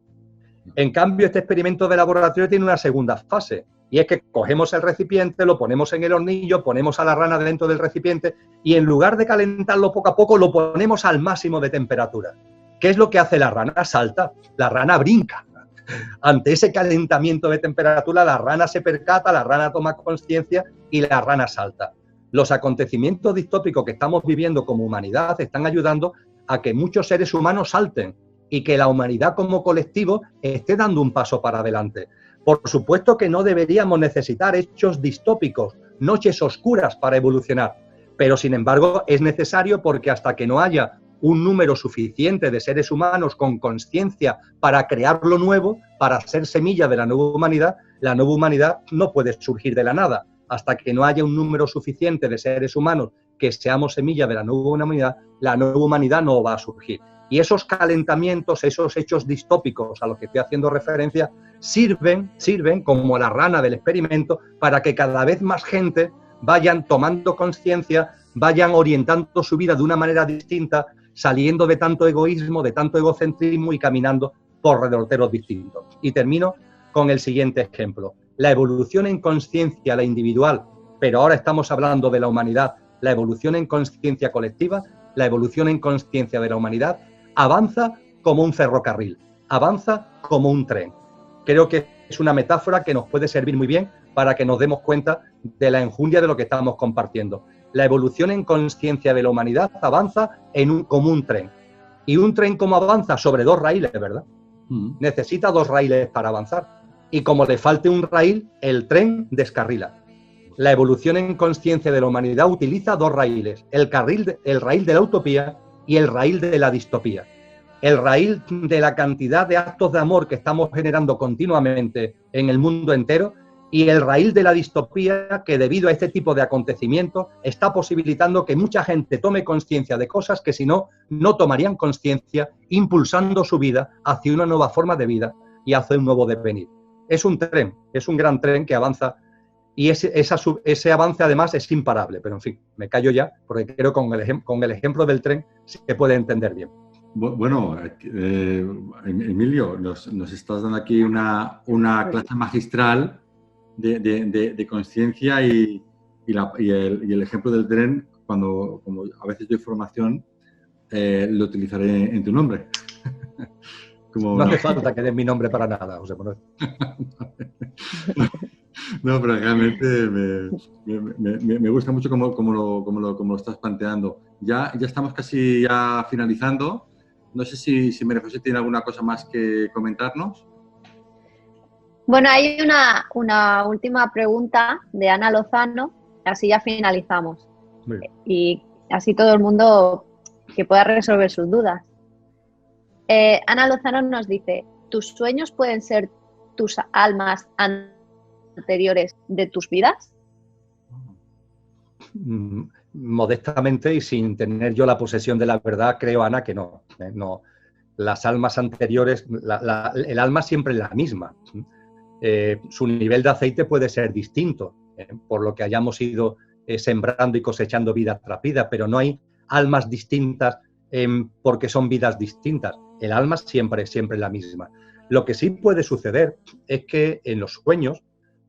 En cambio, este experimento de laboratorio tiene una segunda fase, y es que cogemos el recipiente, lo ponemos en el hornillo, ponemos a la rana dentro del recipiente y en lugar de calentarlo poco a poco, lo ponemos al máximo de temperatura. ¿Qué es lo que hace la rana? Salta, la rana brinca. Ante ese calentamiento de temperatura, la rana se percata, la rana toma conciencia y la rana salta. Los acontecimientos distópicos que estamos viviendo como humanidad están ayudando a que muchos seres humanos salten y que la humanidad como colectivo esté dando un paso para adelante. Por supuesto que no deberíamos necesitar hechos distópicos, noches oscuras para evolucionar, pero sin embargo es necesario porque hasta que no haya un número suficiente de seres humanos con conciencia para crear lo nuevo, para ser semilla de la nueva humanidad no puede surgir de la nada. Hasta que no haya un número suficiente de seres humanos que seamos semilla de la nueva humanidad no va a surgir. Y esos calentamientos, esos hechos distópicos a los que estoy haciendo referencia, sirven como la rana del experimento para que cada vez más gente vayan tomando conciencia, vayan orientando su vida de una manera distinta, saliendo de tanto egoísmo, de tanto egocentrismo y caminando por derroteros distintos. Y termino con el siguiente ejemplo. La evolución en conciencia, la individual, pero ahora estamos hablando de la humanidad, la evolución en conciencia colectiva, la evolución en conciencia de la humanidad, avanza como un ferrocarril, avanza como un tren. Creo que es una metáfora que nos puede servir muy bien para que nos demos cuenta de la enjundia de lo que estamos compartiendo. La evolución en conciencia de la humanidad avanza como un tren. Y un tren, ¿cómo avanza? Sobre 2 raíles, ¿verdad? Necesita 2 raíles para avanzar. Y como le falte un raíl, el tren descarrila. La evolución en conciencia de la humanidad utiliza 2 raíles, el raíl de la utopía y el raíl de la distopía. El raíl de la cantidad de actos de amor que estamos generando continuamente en el mundo entero y el raíl de la distopía que, debido a este tipo de acontecimientos, está posibilitando que mucha gente tome conciencia de cosas que si no, no tomarían conciencia, impulsando su vida hacia una nueva forma de vida y hacia un nuevo devenir. Es un tren, es un gran tren que avanza. Y ese avance además es imparable, pero en fin, me callo ya porque creo que con el ejemplo del tren se puede entender bien. Bueno, Emilio, nos estás dando aquí una clase magistral de conciencia y el ejemplo del tren, como a veces doy formación, lo utilizaré en tu nombre. No hace falta que des mi nombre para nada, José Manuel. No, pero realmente me gusta mucho cómo lo estás planteando. Ya estamos casi ya finalizando. No sé si María José tiene alguna cosa más que comentarnos. Bueno, hay una última pregunta de Ana Lozano, así ya finalizamos. Bien. Y así todo el mundo que pueda resolver sus dudas. Ana Lozano nos dice, ¿tus sueños pueden ser tus almas anteriores de tus vidas? Modestamente y sin tener yo la posesión de la verdad, creo, Ana, que no. No. Las almas anteriores, el alma siempre es la misma. Su nivel de aceite puede ser distinto, por lo que hayamos ido sembrando y cosechando vida tras vida, pero no hay almas distintas porque son vidas distintas. El alma siempre es la misma. Lo que sí puede suceder es que en los sueños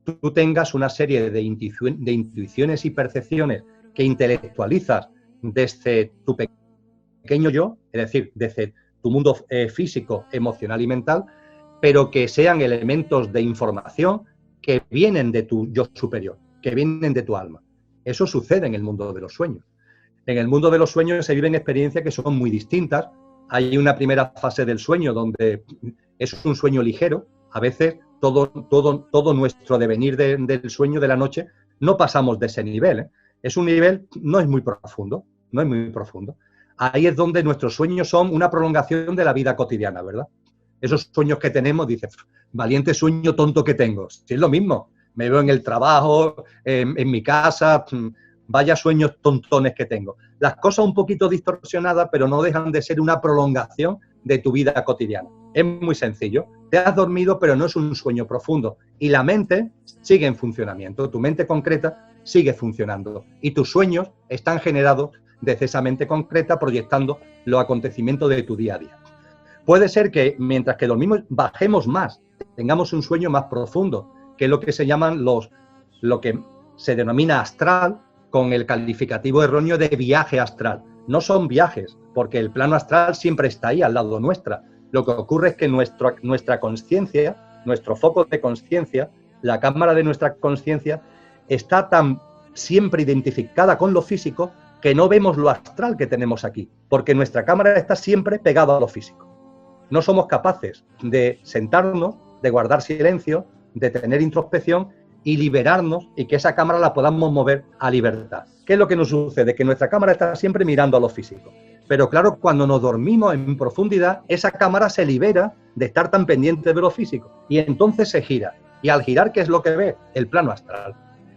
tú tengas una serie de intuiciones y percepciones que intelectualizas desde tu pequeño yo, es decir, desde tu mundo físico, emocional y mental, pero que sean elementos de información que vienen de tu yo superior, que vienen de tu alma. Eso sucede en el mundo de los sueños. En el mundo de los sueños se viven experiencias que son muy distintas. Hay una primera fase del sueño donde es un sueño ligero. A veces todo nuestro devenir del sueño de la noche no pasamos de ese nivel. Es un nivel, no es muy profundo, no es muy profundo. Ahí es donde nuestros sueños son una prolongación de la vida cotidiana, ¿verdad? Esos sueños que tenemos, dices, valiente sueño tonto que tengo. Si es lo mismo, me veo en el trabajo, en mi casa, vaya sueños tontones que tengo. Las cosas un poquito distorsionadas, pero no dejan de ser una prolongación de tu vida cotidiana. Es muy sencillo. Te has dormido, pero no es un sueño profundo. Y la mente sigue en funcionamiento. Tu mente concreta sigue funcionando. Y tus sueños están generados desde esa mente concreta, proyectando los acontecimientos de tu día a día. Puede ser que mientras que dormimos bajemos más, tengamos un sueño más profundo, que es lo que se llaman lo que se denomina astral, con el calificativo erróneo de viaje astral. No son viajes, porque el plano astral siempre está ahí, al lado nuestra. Lo que ocurre es que nuestra conciencia, nuestro foco de conciencia, la cámara de nuestra conciencia, está tan siempre identificada con lo físico que no vemos lo astral que tenemos aquí, porque nuestra cámara está siempre pegada a lo físico. No somos capaces de sentarnos, de guardar silencio, de tener introspección y liberarnos y que esa cámara la podamos mover a libertad. ¿Qué es lo que nos sucede? Que nuestra cámara está siempre mirando a lo físico. Pero claro, cuando nos dormimos en profundidad, esa cámara se libera de estar tan pendiente de lo físico y entonces se gira. Y al girar, ¿qué es lo que ve? El plano astral.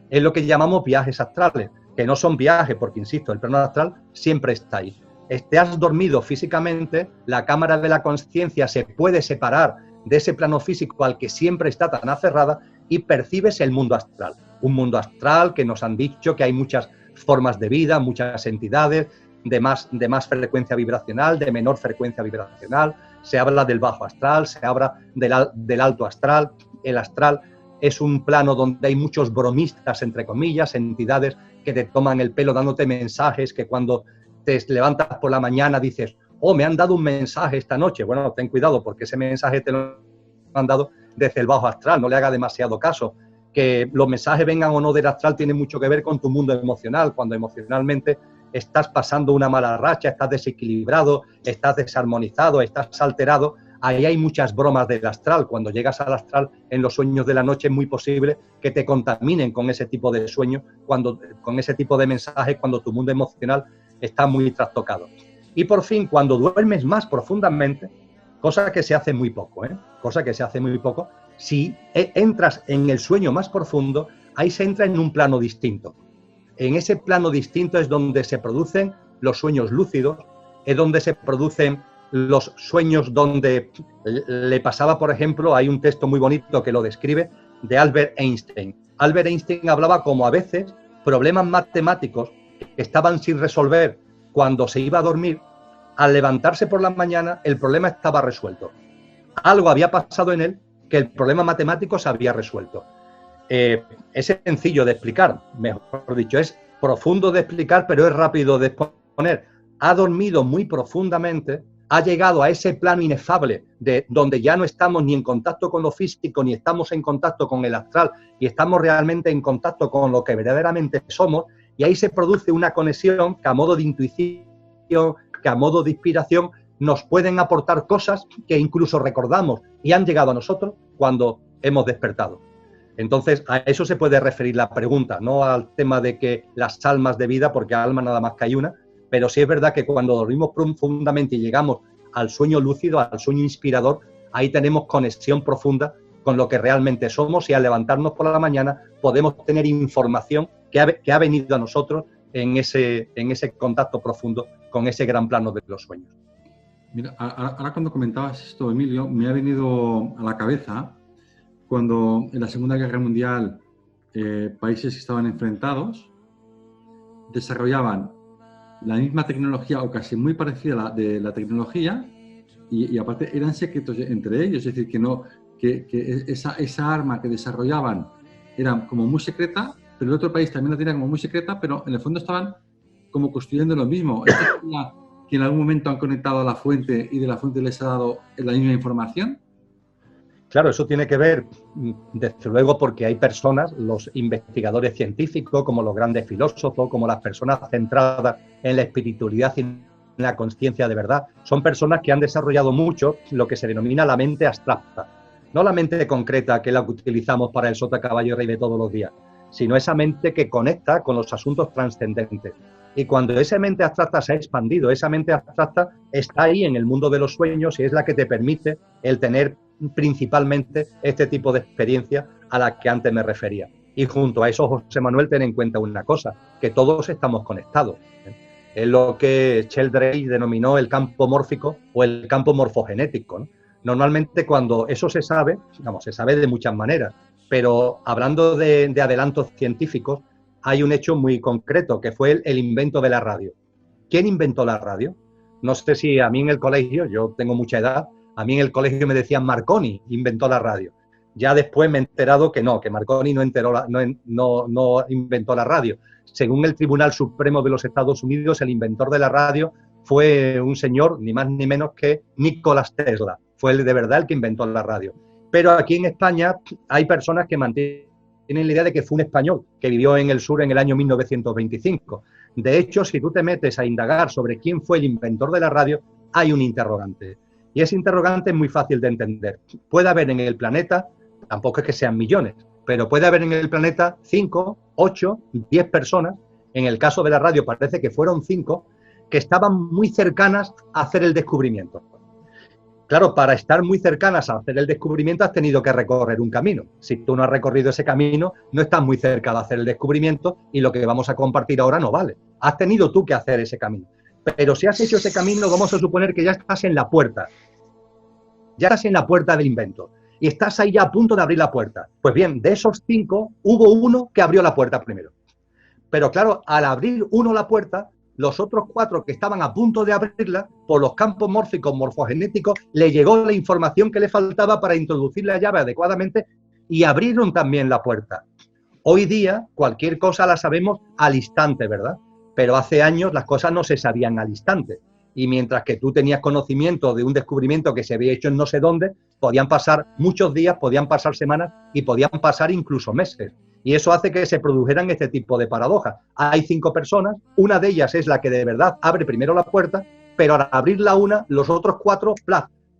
Es lo que llamamos viajes astrales, que no son viajes porque, insisto, el plano astral siempre está ahí. estés dormido físicamente, la cámara de la conciencia se puede separar de ese plano físico al que siempre está tan aferrada y percibes el mundo astral. Un mundo astral que nos han dicho que hay muchas formas de vida, muchas entidades, de más frecuencia vibracional, de menor frecuencia vibracional. Se habla del bajo astral, se habla del alto astral. El astral es un plano donde hay muchos bromistas, entre comillas, entidades que te toman el pelo dándote mensajes que cuando te levantas por la mañana dices, oh, me han dado un mensaje esta noche. Bueno, ten cuidado porque ese mensaje te lo han dado desde el bajo astral, no le haga demasiado caso. Que los mensajes vengan o no del astral tiene mucho que ver con tu mundo emocional, cuando emocionalmente estás pasando una mala racha, estás desequilibrado, estás desarmonizado, estás alterado. Ahí hay muchas bromas del astral. Cuando llegas al astral en los sueños de la noche es muy posible que te contaminen con ese tipo de sueños, con ese tipo de mensajes, cuando tu mundo emocional está muy trastocado. Y por fin, cuando duermes más profundamente, cosa que se hace muy poco, cosa que se hace muy poco, si entras en el sueño más profundo, ahí se entra en un plano distinto. En ese plano distinto es donde se producen los sueños lúcidos, es donde se producen los sueños donde le pasaba, por ejemplo, hay un texto muy bonito que lo describe, de Albert Einstein. Albert Einstein hablaba como a veces problemas matemáticos que estaban sin resolver cuando se iba a dormir, al levantarse por la mañana el problema estaba resuelto. Algo había pasado en él que el problema matemático se había resuelto. Es sencillo de explicar, mejor dicho, es profundo de explicar, pero es rápido de exponer. Ha dormido muy profundamente, ha llegado a ese plano inefable de donde ya no estamos ni en contacto con lo físico, ni estamos en contacto con el astral, y estamos realmente en contacto con lo que verdaderamente somos, y ahí se produce una conexión que a modo de intuición, que a modo de inspiración, nos pueden aportar cosas que incluso recordamos y han llegado a nosotros cuando hemos despertado. Entonces, a eso se puede referir la pregunta, no al tema de que las almas de vida, porque alma nada más que hay una, pero sí es verdad que cuando dormimos profundamente y llegamos al sueño lúcido, al sueño inspirador, ahí tenemos conexión profunda con lo que realmente somos y al levantarnos por la mañana podemos tener información que ha venido a nosotros en ese contacto profundo con ese gran plano de los sueños. Mira, ahora cuando comentabas esto, Emilio, me ha venido a la cabeza cuando en la Segunda Guerra Mundial países que estaban enfrentados desarrollaban la misma tecnología o casi muy parecida de la tecnología y aparte eran secretos entre ellos, es decir, que esa arma que desarrollaban era como muy secreta, pero el otro país también la tenía como muy secreta, pero en el fondo estaban como construyendo lo mismo. ¿Esto es que en algún momento han conectado a la fuente y de la fuente les ha dado la misma información? Claro, eso tiene que ver, desde luego, porque hay personas, los investigadores científicos, como los grandes filósofos, como las personas centradas en la espiritualidad y en la conciencia de verdad, son personas que han desarrollado mucho lo que se denomina la mente abstracta. No la mente concreta, que es la que utilizamos para el sota, caballo y rey de todos los días, sino esa mente que conecta con los asuntos trascendentes. Y cuando esa mente abstracta se ha expandido, esa mente abstracta está ahí en el mundo de los sueños y es la que te permite el tener principalmente este tipo de experiencia a la que antes me refería. Y junto a eso, José Manuel, ten en cuenta una cosa, que todos estamos conectados. Es lo que Sheldrake denominó el campo mórfico o el campo morfogenético, ¿no? Normalmente cuando eso se sabe, se sabe de muchas maneras, pero hablando de adelantos científicos, hay un hecho muy concreto, que fue el invento de la radio. ¿Quién inventó la radio? No sé si a mí en el colegio, yo tengo mucha edad, a mí en el colegio me decían Marconi inventó la radio. Ya después me he enterado que no, que Marconi no inventó la radio. Según el Tribunal Supremo de los Estados Unidos, el inventor de la radio fue un señor, ni más ni menos que Nicolás Tesla. Fue de verdad el que inventó la radio. Pero aquí en España hay personas que mantienen la idea de que fue un español que vivió en el sur en el año 1925. De hecho, si tú te metes a indagar sobre quién fue el inventor de la radio, hay un interrogante. Y ese interrogante es muy fácil de entender. Puede haber en el planeta, tampoco es que sean millones, pero puede haber en el planeta 5, 8, 10 personas, en el caso de la radio parece que fueron 5, que estaban muy cercanas a hacer el descubrimiento. Claro, para estar muy cercanas a hacer el descubrimiento has tenido que recorrer un camino. Si tú no has recorrido ese camino, no estás muy cerca de hacer el descubrimiento y lo que vamos a compartir ahora no vale. Has tenido tú que hacer ese camino. Pero si has hecho ese camino, vamos a suponer que ya estás en la puerta. Ya estás en la puerta del invento. Y estás ahí ya a punto de abrir la puerta. Pues bien, de esos 5, hubo uno que abrió la puerta primero. Pero claro, al abrir uno la puerta, los otros 4 que estaban a punto de abrirla, por los campos mórficos, morfogenéticos, le llegó la información que le faltaba para introducir la llave adecuadamente y abrieron también la puerta. Hoy día, cualquier cosa la sabemos al instante, ¿verdad? Pero hace años las cosas no se sabían al instante. Y mientras que tú tenías conocimiento de un descubrimiento que se había hecho en no sé dónde, podían pasar muchos días, podían pasar semanas y podían pasar incluso meses. Y eso hace que se produjeran este tipo de paradojas. Hay 5 personas, una de ellas es la que de verdad abre primero la puerta, pero al abrirla una, los otros 4,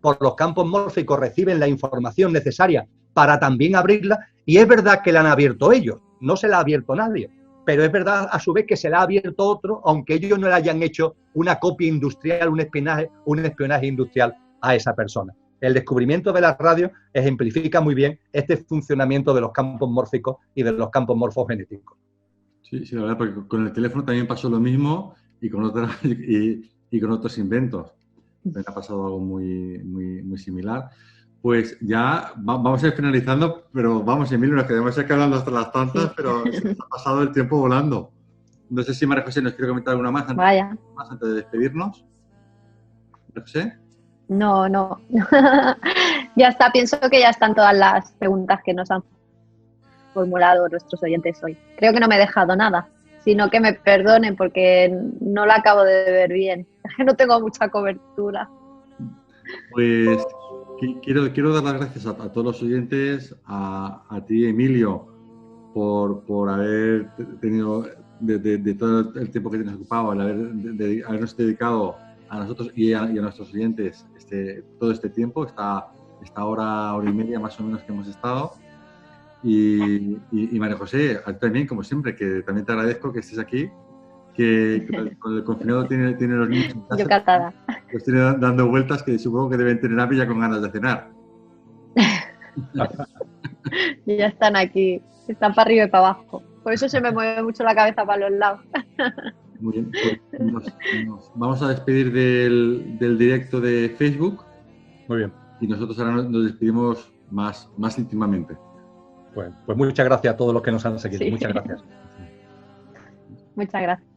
por los campos mórficos reciben la información necesaria para también abrirla, y es verdad que la han abierto ellos, no se la ha abierto nadie. Pero es verdad a su vez que se la ha abierto otro, aunque ellos no le hayan hecho una copia industrial, un espionaje industrial a esa persona. El descubrimiento de la radio ejemplifica muy bien este funcionamiento de los campos mórficos y de los campos morfogenéticos. Sí, la verdad, porque con el teléfono también pasó lo mismo y con otros inventos. Me ha pasado algo muy similar. Pues ya vamos a ir finalizando, pero vamos, Emilio, nos quedamos aquí hablando hasta las tantas, pero se nos ha pasado el tiempo volando. No sé si María José nos quiere comentar alguna más antes de despedirnos. María José. No. Ya está, pienso que ya están todas las preguntas que nos han formulado nuestros oyentes hoy. Creo que no me he dejado nada, sino que me perdonen porque no la acabo de ver bien. No tengo mucha cobertura. Pues quiero dar las gracias a todos los oyentes, a ti, Emilio, por haber tenido de todo el tiempo que tienes ocupado, habernos dedicado a nosotros y a nuestros oyentes todo este tiempo, esta hora y media más o menos que hemos estado. Y María José, a ti también, como siempre, que también te agradezco que estés aquí, que con el confinado tiene los niños en casa. Yo catada. Los tiene dando vueltas que supongo que deben tener hambre ya con ganas de cenar. Y ya están aquí, están para arriba y para abajo. Por eso se me mueve mucho la cabeza para los lados. Muy bien, pues nos vamos a despedir del directo de Facebook. Muy bien. Y nosotros ahora nos despedimos más íntimamente. Pues muchas gracias a todos los que nos han seguido. Sí. Muchas gracias. Muchas gracias.